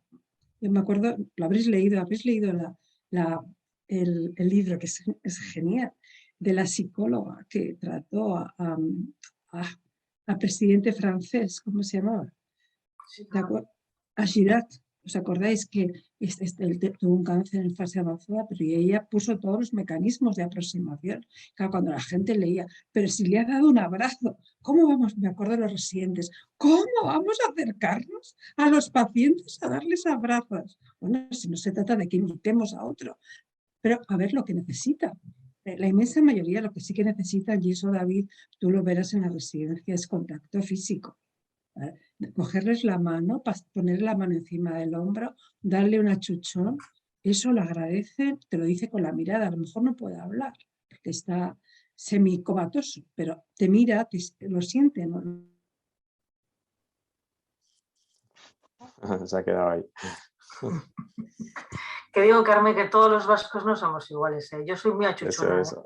Yo me acuerdo, lo habréis leído el libro, que es genial, de la psicóloga que trató a presidente francés, ¿cómo se llamaba? A Chirac. ¿Os acordáis que él tuvo un cáncer en fase avanzada, pero ella puso todos los mecanismos de aproximación? Claro, cuando la gente leía, pero si le ha dado un abrazo, ¿cómo vamos? Me acuerdo de los residentes, ¿cómo vamos a acercarnos a los pacientes a darles abrazos? Bueno, si no se trata de que invitemos a otro, pero a ver lo que necesita. La inmensa mayoría lo que sí que necesitan, y eso, David, tú lo verás en la residencia, es contacto físico. Cogerles la mano, ponerle la mano encima del hombro, darle un achuchón, eso lo agradece, te lo dice con la mirada, a lo mejor no puede hablar, porque está semicomatoso, pero te mira, lo siente, ¿no? Se ha quedado ahí. Que digo, Carmen, que todos los vascos no somos iguales, ¿eh? Yo soy muy achuchona. Eso.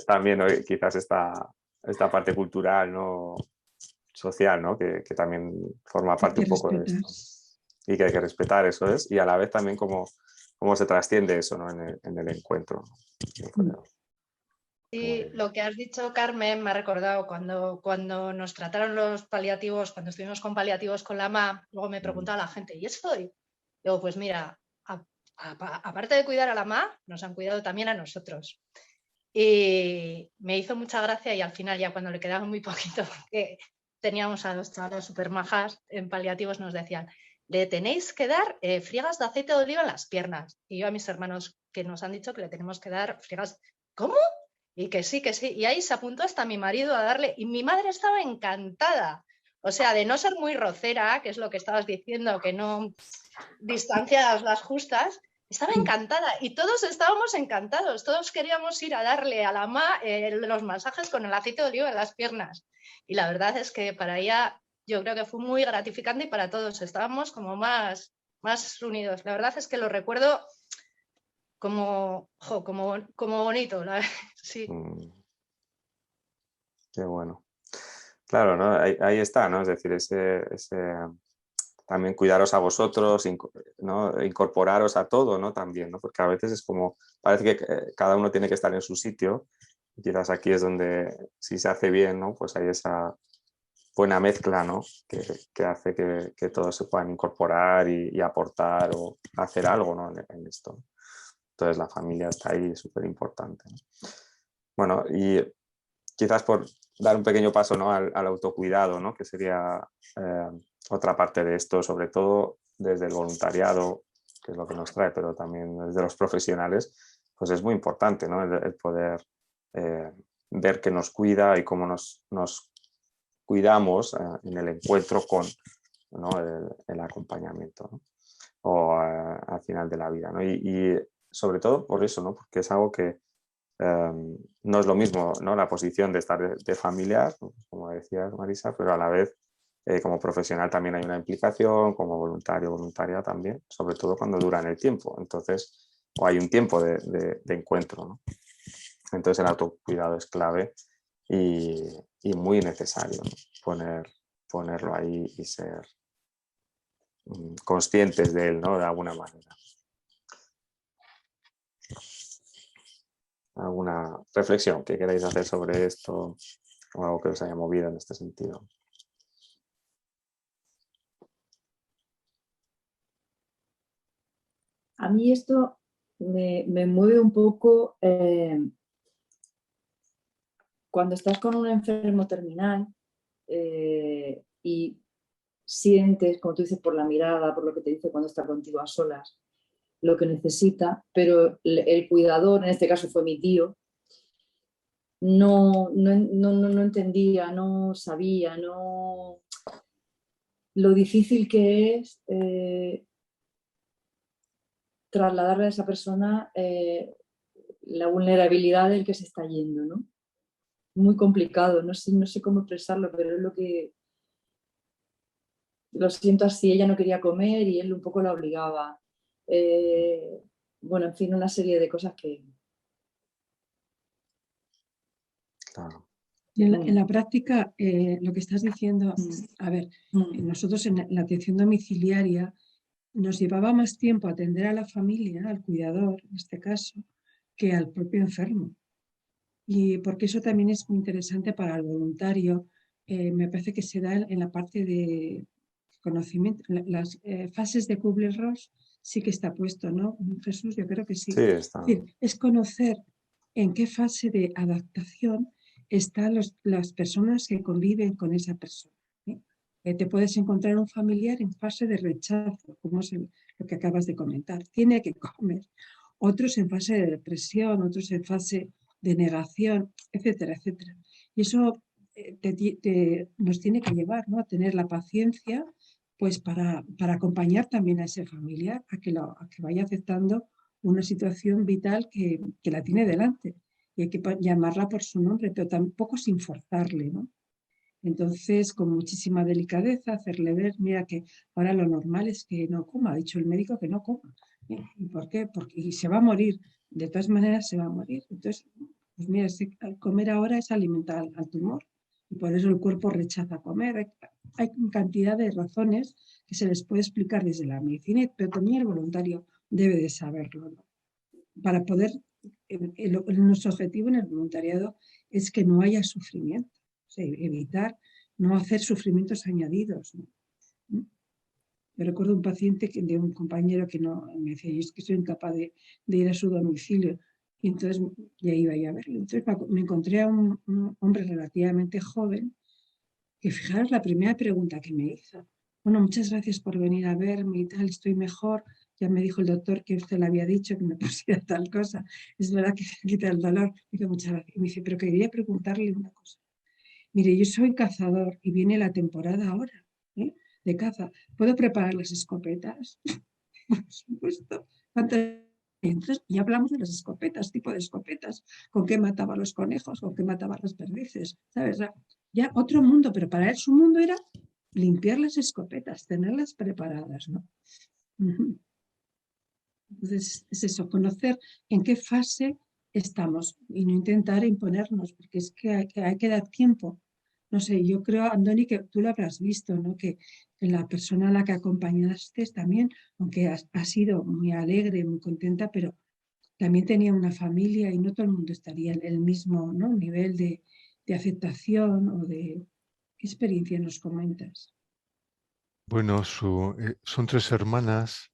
También, ¿no?, quizás esta parte cultural, ¿no?, social, ¿no?, que también forma parte un poco de esto. Y que hay que respetar, eso es. Y a la vez también como cómo se trasciende eso, ¿no? en el encuentro. Y lo que has dicho, Carmen, me ha recordado cuando nos trataron los paliativos, cuando estuvimos con paliativos con la AMA, luego me preguntaba la gente, ¿y esto? Digo, pues mira, aparte de cuidar a la AMA, nos han cuidado también a nosotros. Y me hizo mucha gracia y al final ya cuando le quedaba muy poquito, porque teníamos a dos chavalas súper majas en paliativos, nos decían, le tenéis que dar friegas de aceite de oliva en las piernas. Y yo a mis hermanos que nos han dicho que le tenemos que dar friegas, ¿cómo? Y que sí, que sí. Y ahí se apuntó hasta mi marido a darle, y mi madre estaba encantada. O sea, de no ser muy rocera, que es lo que estabas diciendo, que no distanciadas las justas, estaba encantada y todos estábamos encantados. Todos queríamos ir a darle a la AMA los masajes con el aceite de oliva en las piernas. Y la verdad es que para ella yo creo que fue muy gratificante y para todos estábamos como más unidos. La verdad es que lo recuerdo como bonito, sí. Qué bueno. Claro, ¿no? Ahí está, ¿no? Es decir, también cuidaros a vosotros, ¿no? Incorporaros a todo, ¿no? También, ¿no? Porque a veces es como, parece que cada uno tiene que estar en su sitio, y quizás aquí es donde, si se hace bien, ¿no? Pues hay esa buena mezcla, ¿no? que hace que todos se puedan incorporar y aportar o hacer algo, ¿no? en esto. Entonces la familia está ahí, súper importante, ¿no? Bueno, y quizás por dar un pequeño paso, ¿no? al autocuidado, ¿no? Que sería otra parte de esto, sobre todo desde el voluntariado, que es lo que nos trae, pero también desde los profesionales, pues es muy importante, ¿no? el poder ver que nos cuida y cómo nos cuidamos en el encuentro con, ¿no? el acompañamiento, ¿no? O al final de la vida, ¿no? Y sobre todo por eso, ¿no? Porque es algo que no es lo mismo, ¿no? La posición de estar de familiar, como decías, Marisa, pero a la vez como profesional también hay una implicación, como voluntaria también, sobre todo cuando dura en el tiempo. Entonces, o hay un tiempo de encuentro, ¿no? Entonces el autocuidado es clave y muy necesario, ¿no? Ponerlo ahí y ser conscientes de él, ¿no? De alguna manera. ¿Alguna reflexión que queráis hacer sobre esto o algo que os haya movido en este sentido? A mí esto me mueve un poco cuando estás con un enfermo terminal y sientes, como tú dices, por la mirada, por lo que te dice cuando está contigo a solas, lo que necesita, pero el cuidador, en este caso fue mi tío, no entendía, no sabía, lo difícil que es trasladarle a esa persona la vulnerabilidad del que se está yendo, ¿no? Muy complicado, no sé cómo expresarlo, pero es lo que lo siento así. Ella no quería comer y él un poco la obligaba. Bueno, en fin, una serie de cosas que... Claro. Y en la práctica, lo que estás diciendo, a ver, nosotros en la atención domiciliaria nos llevaba más tiempo atender a la familia, al cuidador, en este caso, que al propio enfermo. Y porque eso también es muy interesante para el voluntario. Me parece que se da en la parte de conocimiento. Las fases de Kubler-Ross sí que está puesto, ¿no? Jesús, yo creo que sí. Sí, está. Es decir, es conocer en qué fase de adaptación están las personas que conviven con esa persona. Te puedes encontrar un familiar en fase de rechazo, como es lo que acabas de comentar. Tiene que comer. Otros en fase de depresión, otros en fase de negación, etcétera, etcétera. Y eso nos tiene que llevar, ¿no? A tener la paciencia pues para acompañar también a ese familiar a que vaya aceptando una situación vital que la tiene delante. Y hay que llamarla por su nombre, pero tampoco sin forzarle, ¿no? Entonces, con muchísima delicadeza, hacerle ver, mira que ahora lo normal es que no coma, ha dicho el médico que no coma. ¿Y por qué? Porque se va a morir, de todas maneras se va a morir. Entonces, pues mira, comer ahora es alimentar al tumor y por eso el cuerpo rechaza comer. Hay cantidad de razones que se les puede explicar desde la medicina, pero también el voluntario debe de saberlo, ¿no? Para poder, nuestro objetivo en el voluntariado es que no haya sufrimiento, o sea, evitar no hacer sufrimientos añadidos, ¿no? Yo recuerdo un paciente de un compañero que no me decía, yo es que soy incapaz de ir a su domicilio, y entonces ya iba yo a verlo. Entonces me encontré a un hombre relativamente joven, que fijaros la primera pregunta que me hizo. Bueno, muchas gracias por venir a verme y tal, estoy mejor. Ya me dijo el doctor que usted le había dicho que me pusiera tal cosa. Es verdad que se quita el dolor. Digo, muchas gracias. Y me dice, pero quería preguntarle una cosa. Mire, yo soy cazador y viene la temporada ahora, ¿eh?, de caza. ¿Puedo preparar las escopetas? Por supuesto. Entonces, ya hablamos de las escopetas, tipo de escopetas, con qué mataba los conejos, con qué mataba las perdices, ¿sabes? Ya otro mundo, pero para él su mundo era limpiar las escopetas, tenerlas preparadas, ¿no? Entonces, es eso, conocer en qué fase estamos y no intentar imponernos, porque es que hay que dar tiempo. No sé, yo creo, Andoni, que tú lo habrás visto, ¿no? Que la persona a la que acompañaste también, aunque ha sido muy alegre, muy contenta, pero también tenía una familia y no todo el mundo estaría en el mismo, ¿no?, nivel de aceptación o de... ¿Qué experiencia nos comentas? Bueno, son 3 hermanas.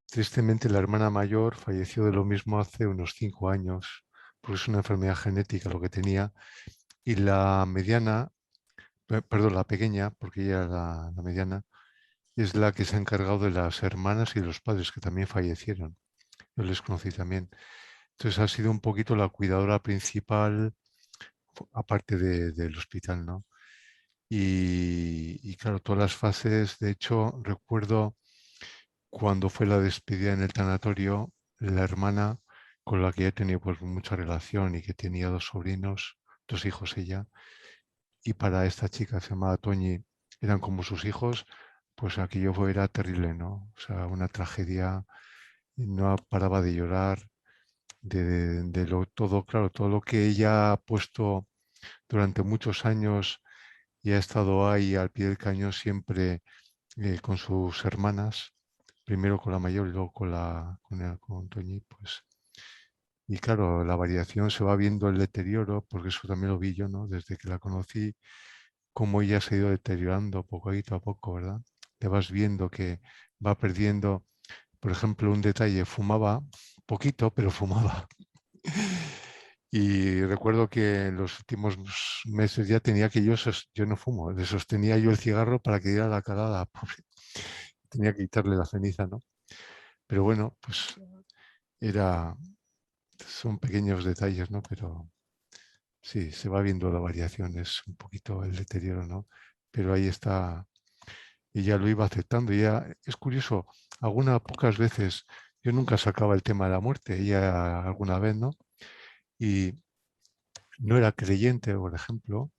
Tristemente, la hermana mayor falleció de lo mismo hace unos 5 años, porque es una enfermedad genética lo que tenía. Y la mediana, perdón, la pequeña, porque ella era la mediana, es la que se ha encargado de las hermanas y de los padres que también fallecieron. Yo les conocí también. Entonces ha sido un poquito la cuidadora principal, aparte del hospital, ¿no? Y claro, todas las fases, de hecho, recuerdo cuando fue la despedida en el tanatorio, la hermana con la que ya tenía pues mucha relación y que tenía 2 sobrinos, 2 hijos ella, y para esta chica se llamaba Toñi, eran como sus hijos, pues aquello era terrible, ¿no? O sea, una tragedia, y no paraba de llorar, todo, claro, todo lo que ella ha puesto durante muchos años y ha estado ahí al pie del cañón siempre con sus hermanas, primero con la mayor y luego con Toñi, pues. Y claro, la variación se va viendo el deterioro, porque eso también lo vi yo, ¿no? Desde que la conocí, cómo ella se ha ido deteriorando poquito a poco, ¿verdad? Te vas viendo que va perdiendo, por ejemplo, un detalle, fumaba poquito, pero fumaba. Y recuerdo que en los últimos meses ya tenía que yo no fumo, le sostenía yo el cigarro para que diera la cagada, pobre. Tenía que quitarle la ceniza, ¿no? Pero bueno, pues son pequeños detalles, ¿no? Pero sí, se va viendo la variación, es un poquito el deterioro, ¿no? Pero ahí está, ella lo iba aceptando. Es curioso, pocas veces, yo nunca sacaba el tema de la muerte, ella alguna vez, ¿no? Y no era creyente, por ejemplo,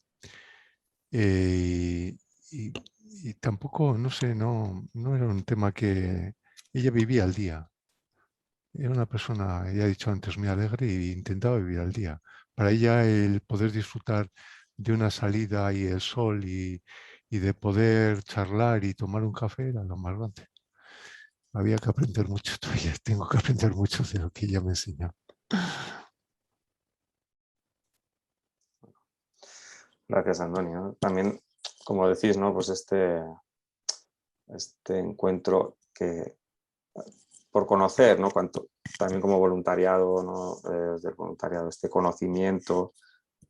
y tampoco, no sé, no era un tema que ella vivía al día. Era una persona, ya he dicho antes, muy alegre e intentaba vivir al día. Para ella el poder disfrutar de una salida y el sol y de poder charlar y tomar un café era lo más grande. Había que aprender mucho todavía, tengo que aprender mucho de lo que ella me enseñó. Gracias, Antonio. También, como decís, ¿no? Pues este encuentro que por conocer, ¿no? También como voluntariado, ¿no? Del voluntariado, este conocimiento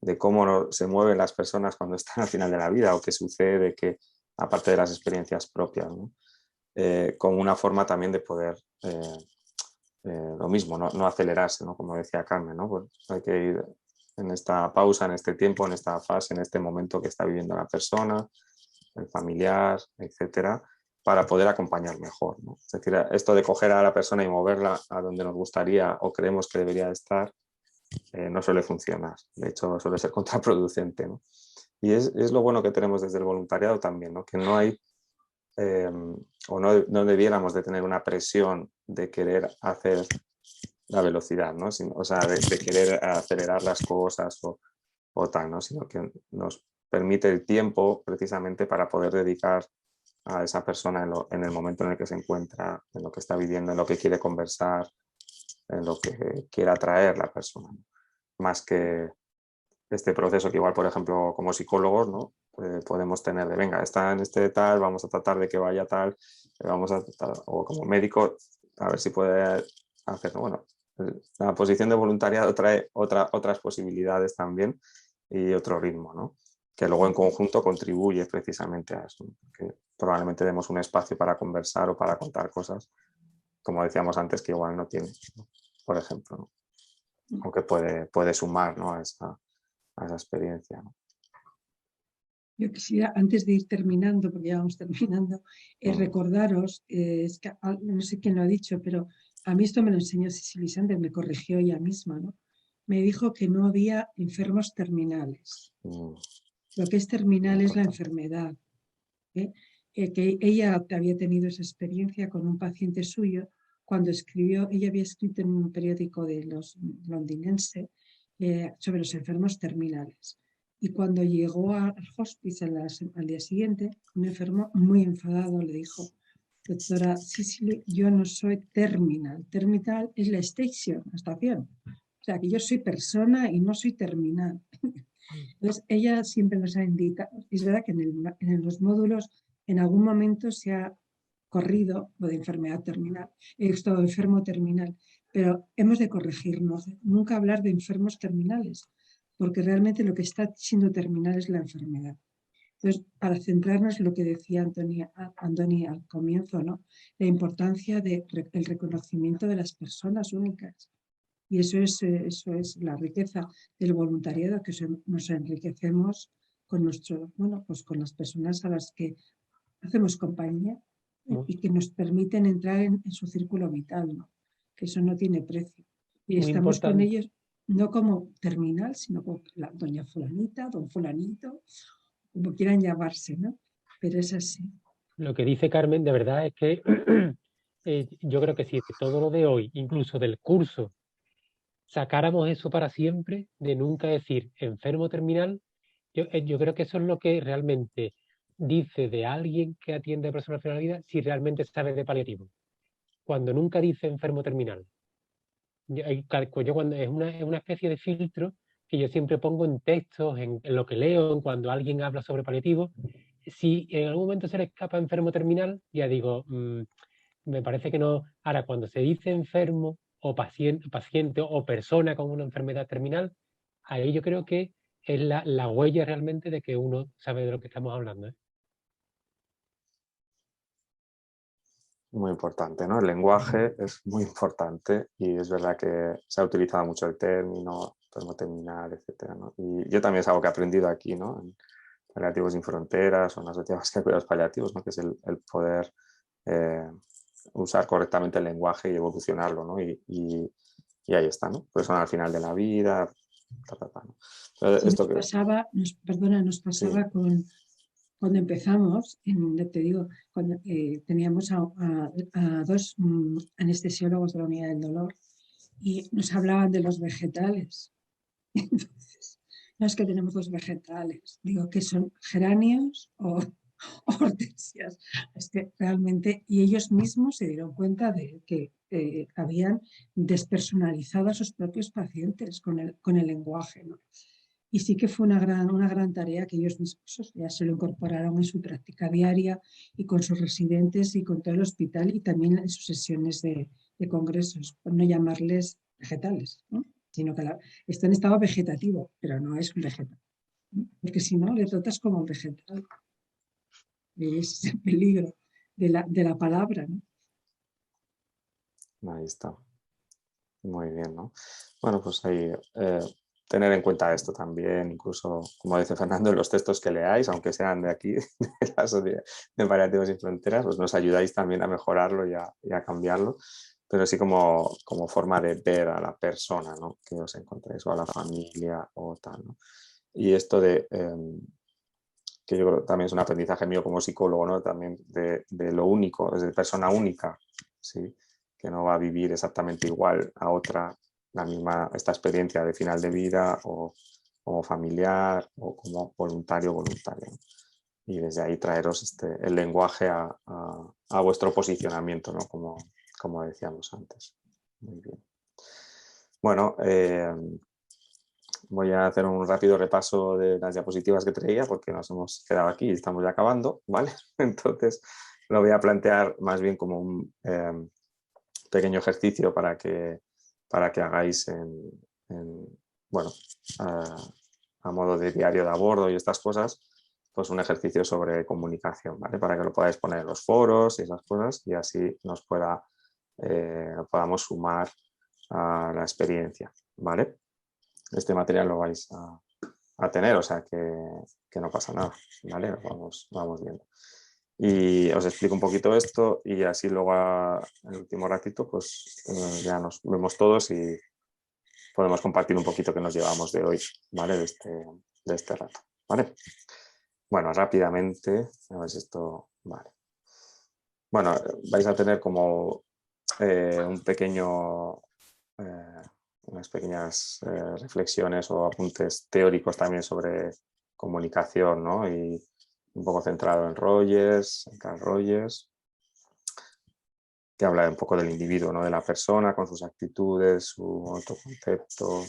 de cómo se mueven las personas cuando están al final de la vida o qué sucede, que aparte de las experiencias propias, ¿no? Como una forma también de poder, lo mismo, no acelerarse, ¿no? Como decía Carmen, ¿no? Pues hay que ir en esta pausa, en este tiempo, en esta fase, en este momento que está viviendo la persona, el familiar, etcétera, para poder acompañar mejor, ¿no? Es decir, esto de coger a la persona y moverla a donde nos gustaría o creemos que debería estar, no suele funcionar. De hecho, suele ser contraproducente, ¿no? Y es lo bueno que tenemos desde el voluntariado también, ¿no? Que no hay, o no debiéramos de tener una presión de querer hacer la velocidad, ¿no? O sea, de querer acelerar las cosas o tal, ¿no? Sino que nos permite el tiempo precisamente para poder dedicar a esa persona en el momento en el que se encuentra, en lo que está viviendo, en lo que quiere conversar, en lo que quiera traer la persona, ¿no? Más que este proceso que igual, por ejemplo, como psicólogos, ¿no? Podemos tener de, venga, está en este tal, vamos a tratar de que vaya tal, vamos a tratar, o como médico, a ver si puede hacer, bueno, la posición de voluntariado trae otras posibilidades también y otro ritmo, ¿no? Que luego en conjunto contribuye precisamente a eso, ¿no? Que probablemente demos un espacio para conversar o para contar cosas, como decíamos antes, que igual no tiene, ¿no? Por ejemplo, ¿no? Aunque puede sumar, ¿no? a esa experiencia, ¿no? Yo quisiera, antes de ir terminando, porque ya vamos terminando, recordaros, es que, no sé quién lo ha dicho, pero a mí esto me lo enseñó Cecilia Sander, me corrigió ella misma, ¿no? Me dijo que no había enfermos terminales. Lo que es terminal es la enfermedad, ¿eh? Que ella había tenido esa experiencia con un paciente suyo cuando escribió, ella había escrito en un periódico de los londinense sobre los enfermos terminales. Y cuando llegó al hospice al día siguiente, un enfermo muy enfadado le dijo: doctora Cicely, yo no soy terminal. Terminal es la estación, la estación. O sea, que yo soy persona y no soy terminal. Entonces, ella siempre nos ha indicado, es verdad que en los módulos en algún momento se ha corrido lo de enfermedad terminal, esto enfermo terminal, pero hemos de corregirnos, nunca hablar de enfermos terminales, porque realmente lo que está siendo terminal es la enfermedad. Entonces, para centrarnos en lo que decía Andoni al comienzo, ¿no? La importancia del reconocimiento de las personas únicas. Y eso es la riqueza del voluntariado, que nos enriquecemos con pues con las personas a las que hacemos compañía y que nos permiten entrar en su círculo vital, ¿no? Que eso no tiene precio. Y Muy estamos con importante. ellos no como terminal, sino como la doña fulanita, don fulanito, como quieran llamarse, ¿no? Pero es así. Lo que dice Carmen de verdad es que yo creo que si de todo lo de hoy, incluso del curso, sacáramos eso para siempre, de nunca decir enfermo terminal, yo creo que eso es lo que realmente dice de alguien que atiende a personas enfermas de la vida si realmente sabe de paliativo. Cuando nunca dice enfermo terminal. Yo cuando es una especie de filtro que yo siempre pongo en textos, en lo que leo, cuando alguien habla sobre paliativo. Si en algún momento se le escapa enfermo terminal, ya digo, me parece que no. Ahora, cuando se dice enfermo o paciente o persona con una enfermedad terminal, ahí yo creo que es la huella realmente de que uno sabe de lo que estamos hablando, ¿eh? Muy importante, ¿no? El lenguaje es muy importante y es verdad que se ha utilizado mucho el término, enfermo terminal, etcétera, ¿no? Y yo también es algo que he aprendido aquí, ¿no? En Paliativos Sin Fronteras o en la Sociedad Vasca de Cuidados Paliativos, ¿no? Que es el poder usar correctamente el lenguaje y evolucionarlo, ¿no? Y ahí está, ¿no? Persona al final de la vida, ¿no? Sí, esto que... nos pasaba Sí. cuando empezamos, te digo, cuando teníamos a dos anestesiólogos de la unidad del dolor y nos hablaban de los vegetales. Entonces, no es que tenemos dos vegetales, digo que son geranios o hortensias. Es que realmente, y ellos mismos se dieron cuenta de que habían despersonalizado a sus propios pacientes con el lenguaje, ¿no? Y sí que fue una gran tarea que ellos mismos ya se lo incorporaron en su práctica diaria y con sus residentes y con todo el hospital y también en sus sesiones de congresos, por no llamarles vegetales, ¿no? Sino que está en estado vegetativo, pero no es un vegetal, ¿no? Porque si no, le tratas como un vegetal. Y ese es el peligro de la palabra, ¿no? Ahí está. Muy bien, ¿no? Bueno, pues ahí tener en cuenta esto también, incluso, como dice Fernando, en los textos que leáis, aunque sean de aquí, de la Sociedad de Paliativos Sin Fronteras, pues nos ayudáis también a mejorarlo y a cambiarlo, pero sí como forma de ver a la persona, ¿no? Que os encontréis, o a la familia o tal, ¿no? Y esto de... que yo creo también es un aprendizaje mío como psicólogo, ¿no? También de lo único, es de persona única, ¿sí? Que no va a vivir exactamente igual a otra esta experiencia de final de vida o como familiar o como voluntario o voluntaria, ¿no? y desde ahí traeros el lenguaje a vuestro posicionamiento, ¿no? Como decíamos antes. Muy bien. Bueno, voy a hacer un rápido repaso de las diapositivas que traía porque nos hemos quedado aquí y estamos ya acabando, ¿vale? Entonces lo voy a plantear más bien como un pequeño ejercicio para que hagáis bueno, a modo de diario de a bordo y estas cosas, pues un ejercicio sobre comunicación, ¿vale? Para que lo podáis poner en los foros y esas cosas y así nos podamos sumar a la experiencia, ¿vale? Este material lo vais a tener, o sea que no pasa nada, ¿vale? Vamos viendo. Y os explico un poquito esto y así luego el último ratito pues ya nos vemos todos y podemos compartir un poquito que nos llevamos de hoy, ¿vale? De este rato, ¿vale? Bueno, rápidamente, a ver si esto... Vale. Bueno, vais a tener como unas pequeñas reflexiones o apuntes teóricos también sobre comunicación, ¿no? Y un poco centrado en Carl Rogers, que habla un poco del individuo, ¿no? De la persona, con sus actitudes, su autoconcepto,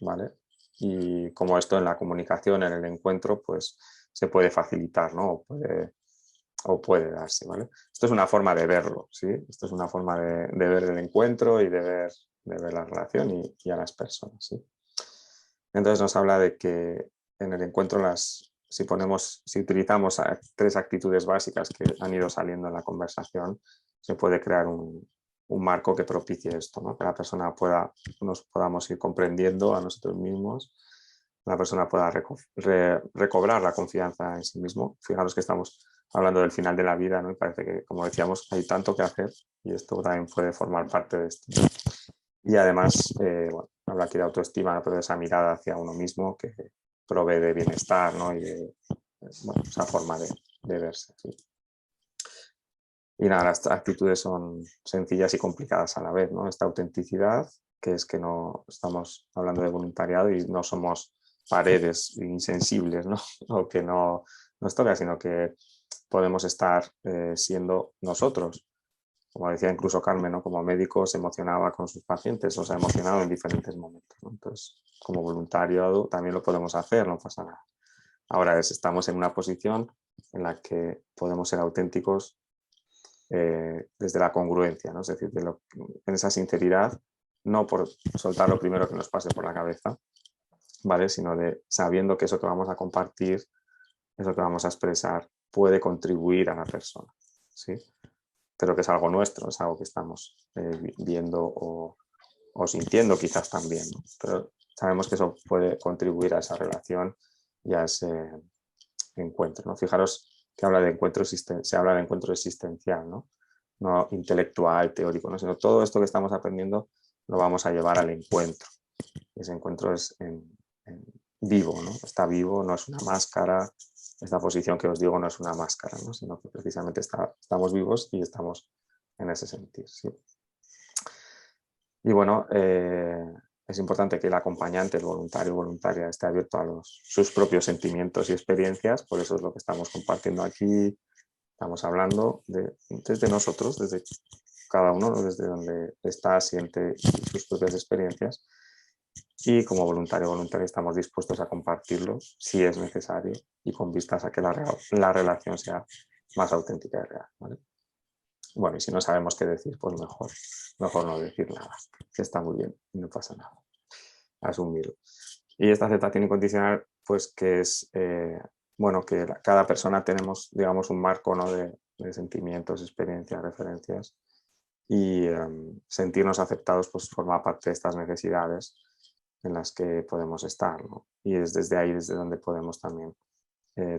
¿vale? Y cómo esto en la comunicación, en el encuentro, pues se puede facilitar, ¿no? O puede darse, ¿vale? Esto es una forma de verlo, ¿sí? Esto es una forma de ver el encuentro y de ver la relación y a las personas, ¿sí? Entonces nos habla de que en el encuentro si utilizamos 3 actitudes básicas que han ido saliendo en la conversación, se puede crear un marco que propicie esto, ¿no? Que la persona nos podamos ir comprendiendo a nosotros mismos, la persona pueda recobrar la confianza en sí mismo. Fijaros que estamos hablando del final de la vida, ¿no? Y parece que, como decíamos, hay tanto que hacer y esto también puede formar parte de esto. Y además, bueno, habla aquí de autoestima, pero de esa mirada hacia uno mismo que provee de bienestar, ¿no? Y de esa forma de verse, ¿sí? Y nada, las actitudes son sencillas y complicadas a la vez, ¿no? Esta autenticidad, que es que no estamos hablando de voluntariado y no somos paredes insensibles, ¿no? O que no nos toca, sino que podemos estar siendo nosotros. Como decía incluso Carmen, ¿no? Como médico se emocionaba con sus pacientes o se ha emocionado en diferentes momentos, ¿no? Entonces, como voluntariado también lo podemos hacer, no pasa nada. Ahora estamos en una posición en la que podemos ser auténticos desde la congruencia, ¿no? Es decir, en esa sinceridad, no por soltar lo primero que nos pase por la cabeza, ¿vale? Sino sabiendo que eso que vamos a compartir, eso que vamos a expresar, puede contribuir a la persona, ¿sí? Pero que es algo nuestro, es algo que estamos viendo o sintiendo quizás también, ¿no? Pero sabemos que eso puede contribuir a esa relación y a ese encuentro, ¿no? Fijaros que se habla de encuentro existencial, ¿no? No intelectual, teórico, ¿no? Sino todo esto que estamos aprendiendo lo vamos a llevar al encuentro. Ese encuentro es vivo, ¿no? Está vivo, no es una máscara. Esta posición que os digo no es una máscara, ¿no? Sino que precisamente estamos vivos y estamos en ese sentido, ¿sí? Y bueno, es importante que el acompañante, el voluntario o voluntaria, esté abierto a sus propios sentimientos y experiencias, por eso es lo que estamos compartiendo aquí, estamos hablando desde nosotros, desde cada uno, ¿no? Desde donde está, siente sus propias experiencias, y como voluntario o voluntaria estamos dispuestos a compartirlo si es necesario y con vistas a que la relación sea más auténtica y real, ¿vale? Bueno, y si no sabemos qué decir, pues mejor no decir nada, que está muy bien y no pasa nada. Asumirlo. Y esta aceptación incondicional, pues que es, bueno, que cada persona tenemos, digamos, un marco, ¿no? de sentimientos, experiencias, referencias, y sentirnos aceptados pues forma parte de estas necesidades en las que podemos estar, ¿no? Y es desde ahí desde donde podemos también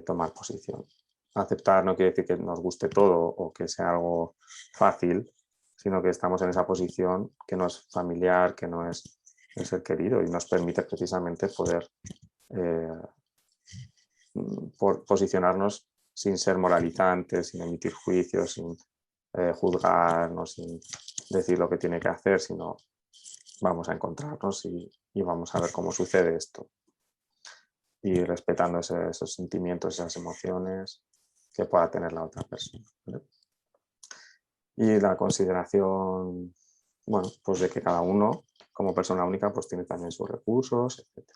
tomar posición. Aceptar no quiere decir que nos guste todo o que sea algo fácil, sino que estamos en esa posición que no es familiar, que no es el ser querido y nos permite precisamente poder posicionarnos sin ser moralizantes, sin emitir juicios, sin juzgarnos, sin decir lo que tiene que hacer, sino vamos a encontrarnos y vamos a ver cómo sucede esto. y respetando esos sentimientos, esas emociones que pueda tener la otra persona, ¿vale? Y la consideración, bueno, pues de que cada uno como persona única pues tiene también sus recursos, etc.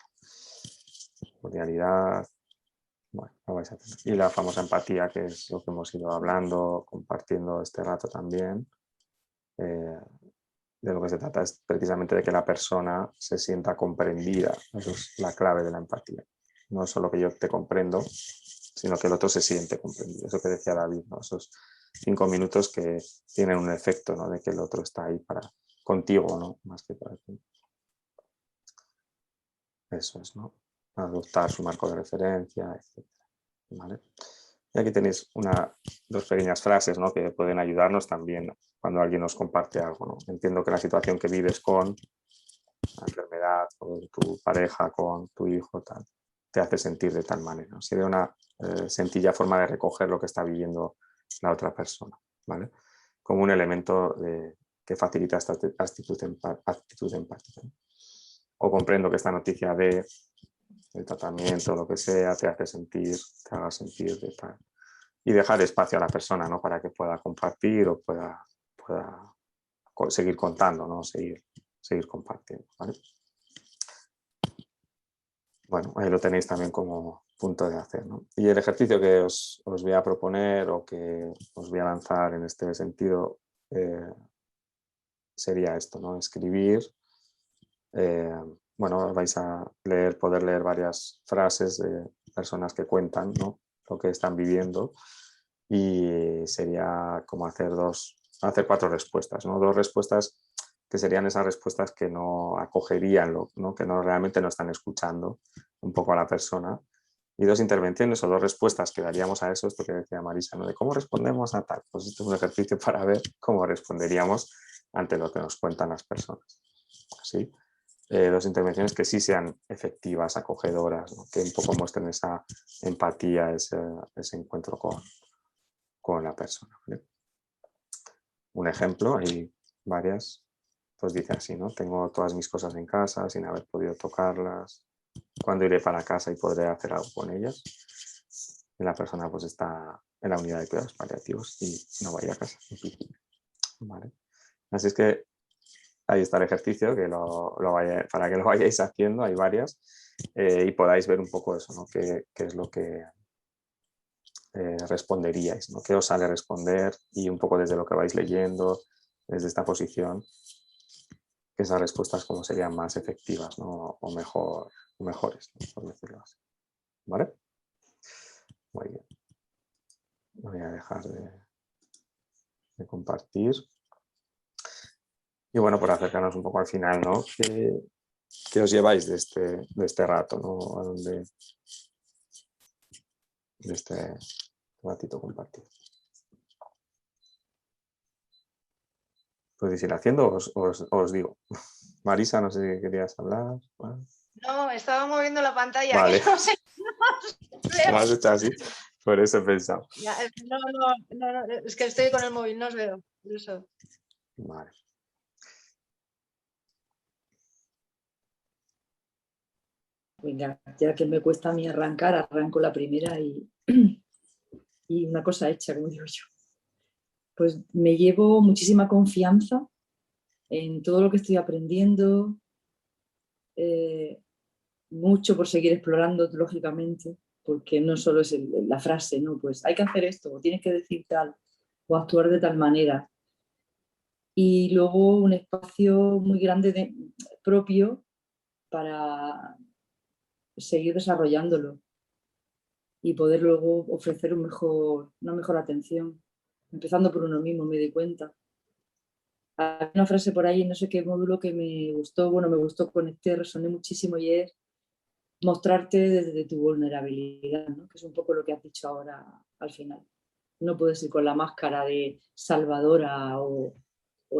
Cordialidad, bueno, lo vais a tener. Y la famosa empatía, que es lo que hemos ido hablando, compartiendo este rato también. De lo que se trata es precisamente de que la persona se sienta comprendida. Eso es la clave de la empatía. No solo que yo te comprendo, sino que el otro se siente comprendido. Eso que decía David, ¿no? Esos 5 minutos que tienen un efecto, ¿no? De que el otro está ahí contigo, ¿no? Más que para ti. Eso es, ¿no? Adoptar su marco de referencia, etc. ¿Vale? Y aquí tenéis dos pequeñas frases, ¿no? Que pueden ayudarnos también cuando alguien nos comparte algo, ¿no? Entiendo que la situación que vives con la enfermedad, con tu pareja, con tu hijo, tal, te hace sentir de tal manera, ¿no? Sería una sencilla forma de recoger lo que está viviendo la otra persona, ¿vale? Como un elemento que facilita esta actitud empática, ¿no? O comprendo que esta noticia de el tratamiento, lo que sea, te hace sentir, te haga sentir de tal. Y dejar espacio a la persona, ¿no? Para que pueda compartir o pueda seguir contando, ¿no? Seguir compartiendo, ¿vale? Bueno, ahí lo tenéis también como punto de hacer, ¿no? Y el ejercicio que os voy a proponer o que os voy a lanzar en este sentido sería esto, ¿no? Escribir. Bueno, vais a poder leer varias frases de personas que cuentan, ¿no? Lo que están viviendo, y sería como hacer 4 respuestas, ¿no? 2 respuestas que serían esas respuestas que no acogerían, ¿no? Que realmente no están escuchando un poco a la persona, y 2 intervenciones o 2 respuestas que daríamos a eso, esto que decía Marisa, ¿no? De cómo respondemos a tal. Pues esto es un ejercicio para ver cómo responderíamos ante lo que nos cuentan las personas. ¿Sí? 2 intervenciones que sí sean efectivas, acogedoras, ¿no? Que un poco muestren esa empatía, ese encuentro con la persona, ¿vale? Un ejemplo, hay varias, pues dice así, ¿no? Tengo todas mis cosas en casa sin haber podido tocarlas. ¿Cuándo iré para casa y podré hacer algo con ellas? Y la persona pues está en la unidad de cuidados paliativos y no va a ir a casa. ¿Vale? Así es que ahí está el ejercicio, que para que lo vayáis haciendo, hay varias, y podáis ver un poco eso, ¿no? Qué es lo que responderíais, ¿no? ¿Qué os sale responder? Y un poco desde lo que vais leyendo, desde esta posición, que esas respuestas como serían más efectivas, ¿no? O mejores, ¿no? Por decirlo así. ¿Vale? Muy bien. Voy a dejar de compartir. Y bueno, por acercarnos un poco al final, ¿no? ¿Qué os lleváis de este rato, ¿no? ¿A dónde? De este ratito compartido. Podéis ir haciendo, os digo. Marisa, no sé si querías hablar. Bueno. No, estaba moviendo la pantalla. Vale. Que no sé. Lo has hecho así, por eso he pensado. No, es que estoy con el móvil, no os veo. Eso. Vale. Venga, ya que me cuesta a mí arrancar, arranco la primera y una cosa hecha, como digo yo. Pues me llevo muchísima confianza en todo lo que estoy aprendiendo, mucho por seguir explorando, lógicamente, porque no solo es la frase, ¿no? Pues hay que hacer esto, o tienes que decir tal, o actuar de tal manera. Y luego un espacio muy grande propio para seguir desarrollándolo y poder luego ofrecer una mejor atención, empezando por uno mismo, me di cuenta. Hay una frase por ahí, no sé qué módulo, que me gustó, conecté, resoné muchísimo, y es mostrarte desde tu vulnerabilidad, ¿no? Que es un poco lo que has dicho ahora al final. No puedes ir con la máscara de salvadora o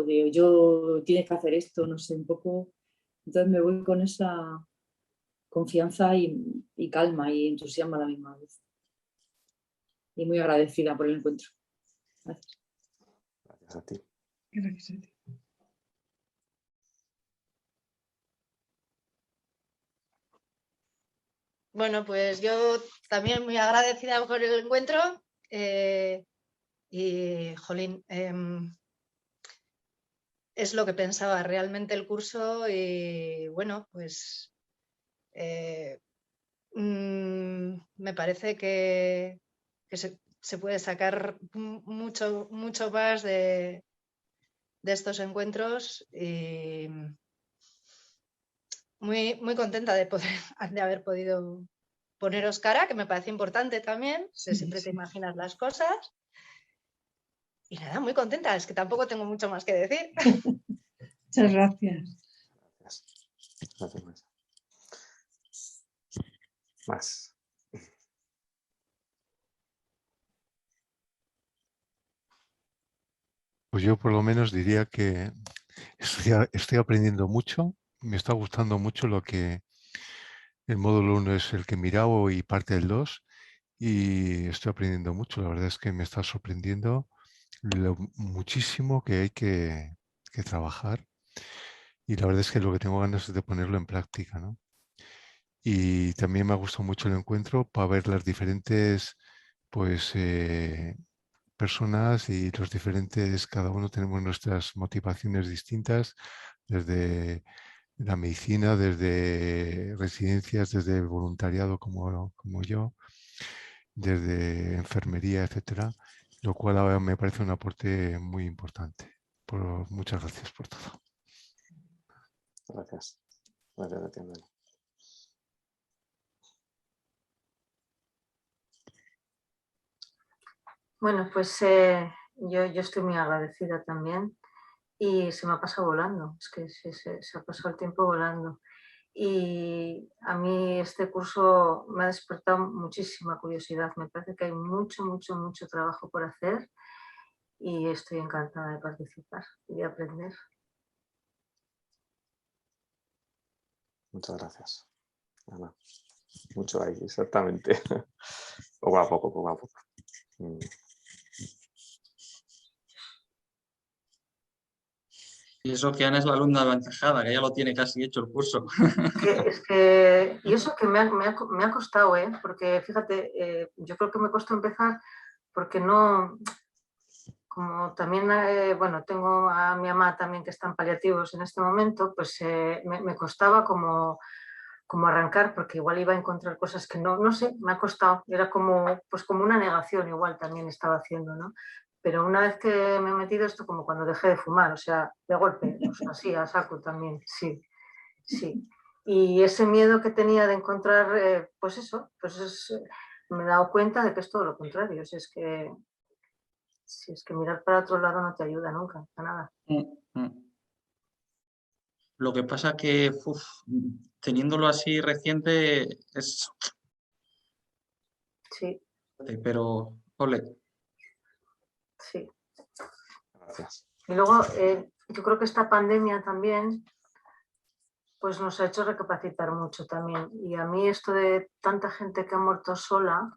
de yo tienes que hacer esto, no sé, un poco. Entonces me voy con esa confianza y calma y entusiasmo a la misma vez. Y muy agradecida por el encuentro. Gracias. Gracias a ti. Gracias a ti. Bueno, pues yo también muy agradecida por el encuentro y, jolín, es lo que pensaba realmente el curso y bueno, pues me parece que se puede sacar mucho más de estos encuentros y muy contenta de haber podido poneros cara, que me parece importante también, que siempre te imaginas las cosas. Y nada, muy contenta, es que tampoco tengo mucho más que decir. Muchas gracias. Gracias. Más. Pues yo por lo menos diría que estoy aprendiendo mucho, me está gustando mucho lo que el módulo 1 es el que he mirado y parte del 2 y estoy aprendiendo mucho. La verdad es que me está sorprendiendo lo muchísimo que hay que trabajar y la verdad es que lo que tengo ganas es de ponerlo en práctica, ¿no? Y también me ha gustado mucho el encuentro para ver las diferentes pues, personas y los diferentes, cada uno tenemos nuestras motivaciones distintas, desde la medicina, desde residencias, desde voluntariado como yo, desde enfermería, etcétera, lo cual ahora me parece un aporte muy importante. Muchas gracias por todo. Gracias. Gracias a ti, Andrea. Bueno, pues yo estoy muy agradecida también y se me ha pasado volando, es que se ha pasado el tiempo volando. Y a mí este curso me ha despertado muchísima curiosidad, me parece que hay mucho trabajo por hacer y estoy encantada de participar y de aprender. Muchas gracias, Ana. Mucho ahí, exactamente. Poco a poco, poco a poco. Y eso que Ana es la alumna aventajada, que ya lo tiene casi hecho el curso. Y eso que me ha costado, porque fíjate, yo creo que me costó empezar porque no, como también, bueno, tengo a mi mamá también que está en paliativos en este momento, pues me costaba como arrancar porque igual iba a encontrar cosas que no sé, me ha costado, era pues como una negación igual también estaba haciendo, ¿no? Pero una vez que me he metido esto como cuando dejé de fumar, o sea, de golpe, o sea, así a saco también, sí. Y ese miedo que tenía de encontrar, pues eso, me he dado cuenta de que es todo lo contrario, si es que mirar para otro lado no te ayuda nunca, a nada. Lo que pasa que teniéndolo así reciente es... Sí. Pero, ole. Sí. Gracias. Y luego, yo creo que esta pandemia también pues nos ha hecho recapacitar mucho también. Y a mí esto de tanta gente que ha muerto sola,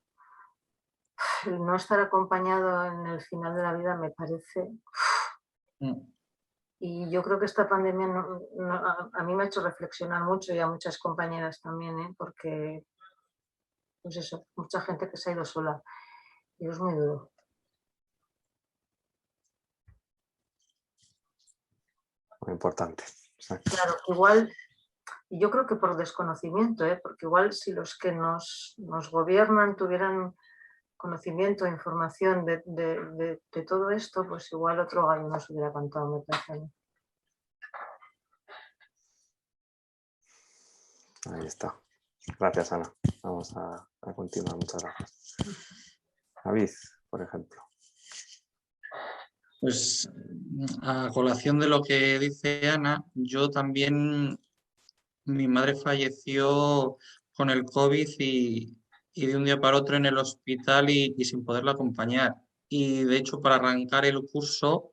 el no estar acompañado en el final de la vida me parece... Y yo creo que esta pandemia a mí me ha hecho reflexionar mucho y a muchas compañeras también, porque, pues eso, mucha gente que se ha ido sola y es muy duro. Muy importante. Claro, igual, y yo creo que por desconocimiento, porque igual si los que nos gobiernan tuvieran conocimiento, información de todo esto, pues igual otro gallo nos hubiera cantado, me parece. Ahí está. Gracias, Ana. Vamos a continuar. Muchas gracias. David, por ejemplo. Pues a colación de lo que dice Ana, yo también, mi madre falleció con el COVID y de un día para otro en el hospital y sin poderla acompañar. Y de hecho, para arrancar el curso,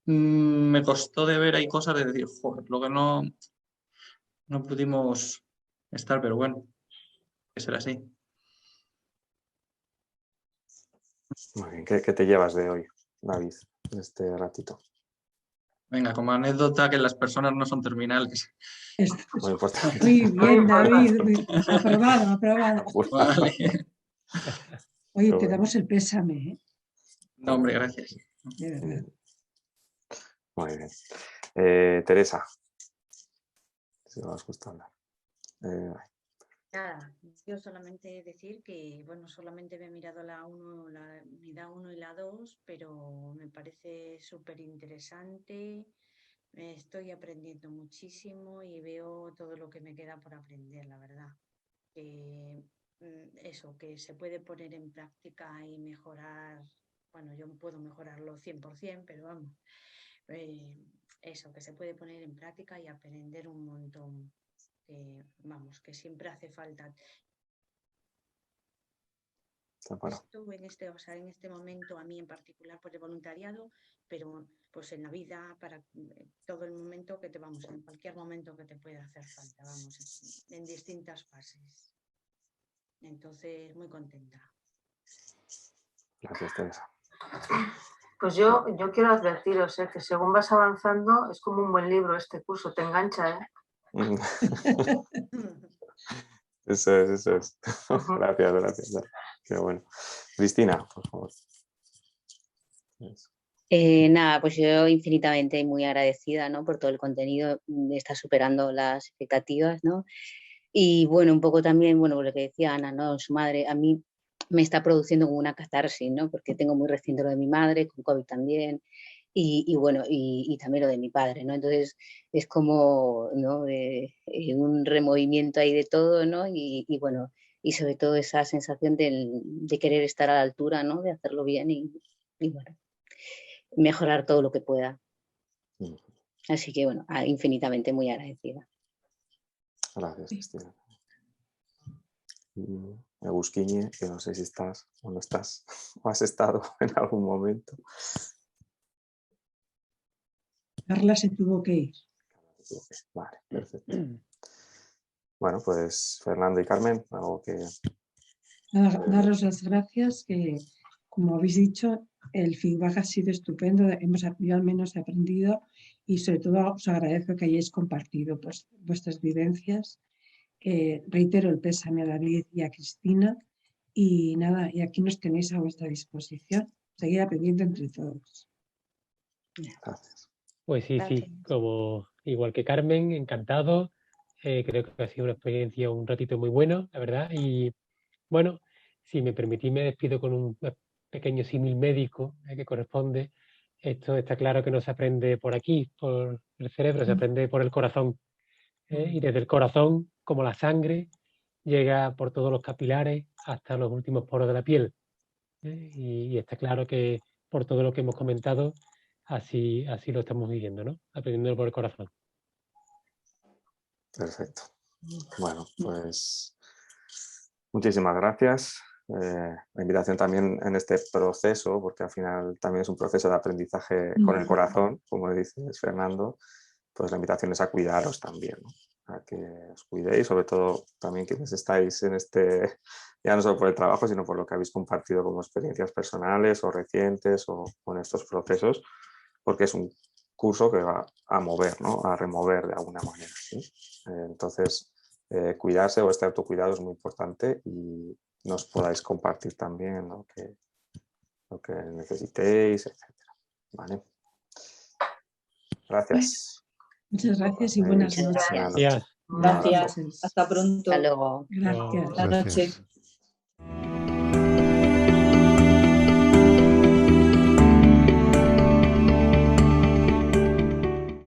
me costó de ver, hay cosas de decir, joder, lo que no pudimos estar, pero bueno, que será así. Muy bien. ¿Qué te llevas de hoy, David, de este ratito? Venga, como anécdota, que las personas no son terminales. Muy importante. Muy bien, David. Aprobado, aprobado. Vale. Oye, te damos el pésame, ¿eh? No, hombre, gracias. De verdad. Muy bien. Teresa, si os gusta hablar. Nada, yo solamente decir que, bueno, solamente me he mirado la unidad 1 y la 2, pero me parece súper interesante. Estoy aprendiendo muchísimo y veo todo lo que me queda por aprender, la verdad. Eso, que se puede poner en práctica y mejorar. Bueno, yo puedo mejorarlo 100%, pero vamos, eso, que se puede poner en práctica y aprender un montón. Vamos, que siempre hace falta. Esto en este momento, a mí en particular por el voluntariado, pero pues en la vida, para todo el momento que en cualquier momento que te pueda hacer falta, vamos, en distintas fases. Entonces, muy contenta. Gracias, Teresa. Pues yo quiero advertiros que según vas avanzando es como un buen libro este curso, te engancha, ¿eh? Eso es. Gracias. Qué bueno. Cristina, por favor. Nada, pues yo infinitamente muy agradecida, ¿no? Por todo el contenido, está superando las expectativas, ¿no? Y bueno, un poco también, bueno, lo que decía Ana, ¿no? Su madre, a mí me está produciendo como una catarsis, ¿no? Porque tengo muy reciente lo de mi madre, con COVID también, y bueno, y también lo de mi padre, ¿no? Entonces es como, ¿no? Un removimiento ahí de todo, ¿no? Y bueno, y sobre todo esa sensación de querer estar a la altura, ¿no? De hacerlo bien y bueno, mejorar todo lo que pueda. Así que bueno, infinitamente muy agradecida. Gracias, Cristina. Agusquiñe, que no sé si estás o no estás, o has estado en algún momento. Carla se tuvo que ir. Vale, perfecto. Bueno, pues Fernando y Carmen, algo que... Daros las gracias, que como habéis dicho, el feedback ha sido estupendo, yo al menos he aprendido y sobre todo os agradezco que hayáis compartido pues, vuestras vivencias. Reitero el pésame a David y a Cristina y nada, y aquí nos tenéis a vuestra disposición. Seguir aprendiendo entre todos. Gracias. Pues sí, Gracias. sí, como igual que Carmen, encantado. Creo que ha sido una experiencia, un ratito muy bueno, la verdad. Y bueno, si me permitís, me despido con un pequeño símil médico que corresponde. Esto está claro que no se aprende por aquí, por el cerebro, se aprende por el corazón. Y desde el corazón, como la sangre, llega por todos los capilares hasta los últimos poros de la piel. Y está claro que por todo lo que hemos comentado, así lo estamos viviendo, ¿no? Aprendiendo por el corazón. Perfecto. Bueno, pues muchísimas gracias. La invitación también en este proceso, porque al final también es un proceso de aprendizaje con el corazón, como dices, Fernando, pues la invitación es a cuidaros también, ¿no? A que os cuidéis, sobre todo también quienes estáis en este, ya no solo por el trabajo, sino por lo que habéis compartido como experiencias personales o recientes o con estos procesos, porque es un curso que va a mover, ¿no? A remover de alguna manera, ¿sí? Entonces, cuidarse o este autocuidado es muy importante y nos podáis compartir también lo que necesitéis, etc. ¿Vale? Gracias. Muchas gracias y buenas noches. Gracias. Gracias. Gracias. Hasta pronto. Hasta luego. Gracias. Buenas noches.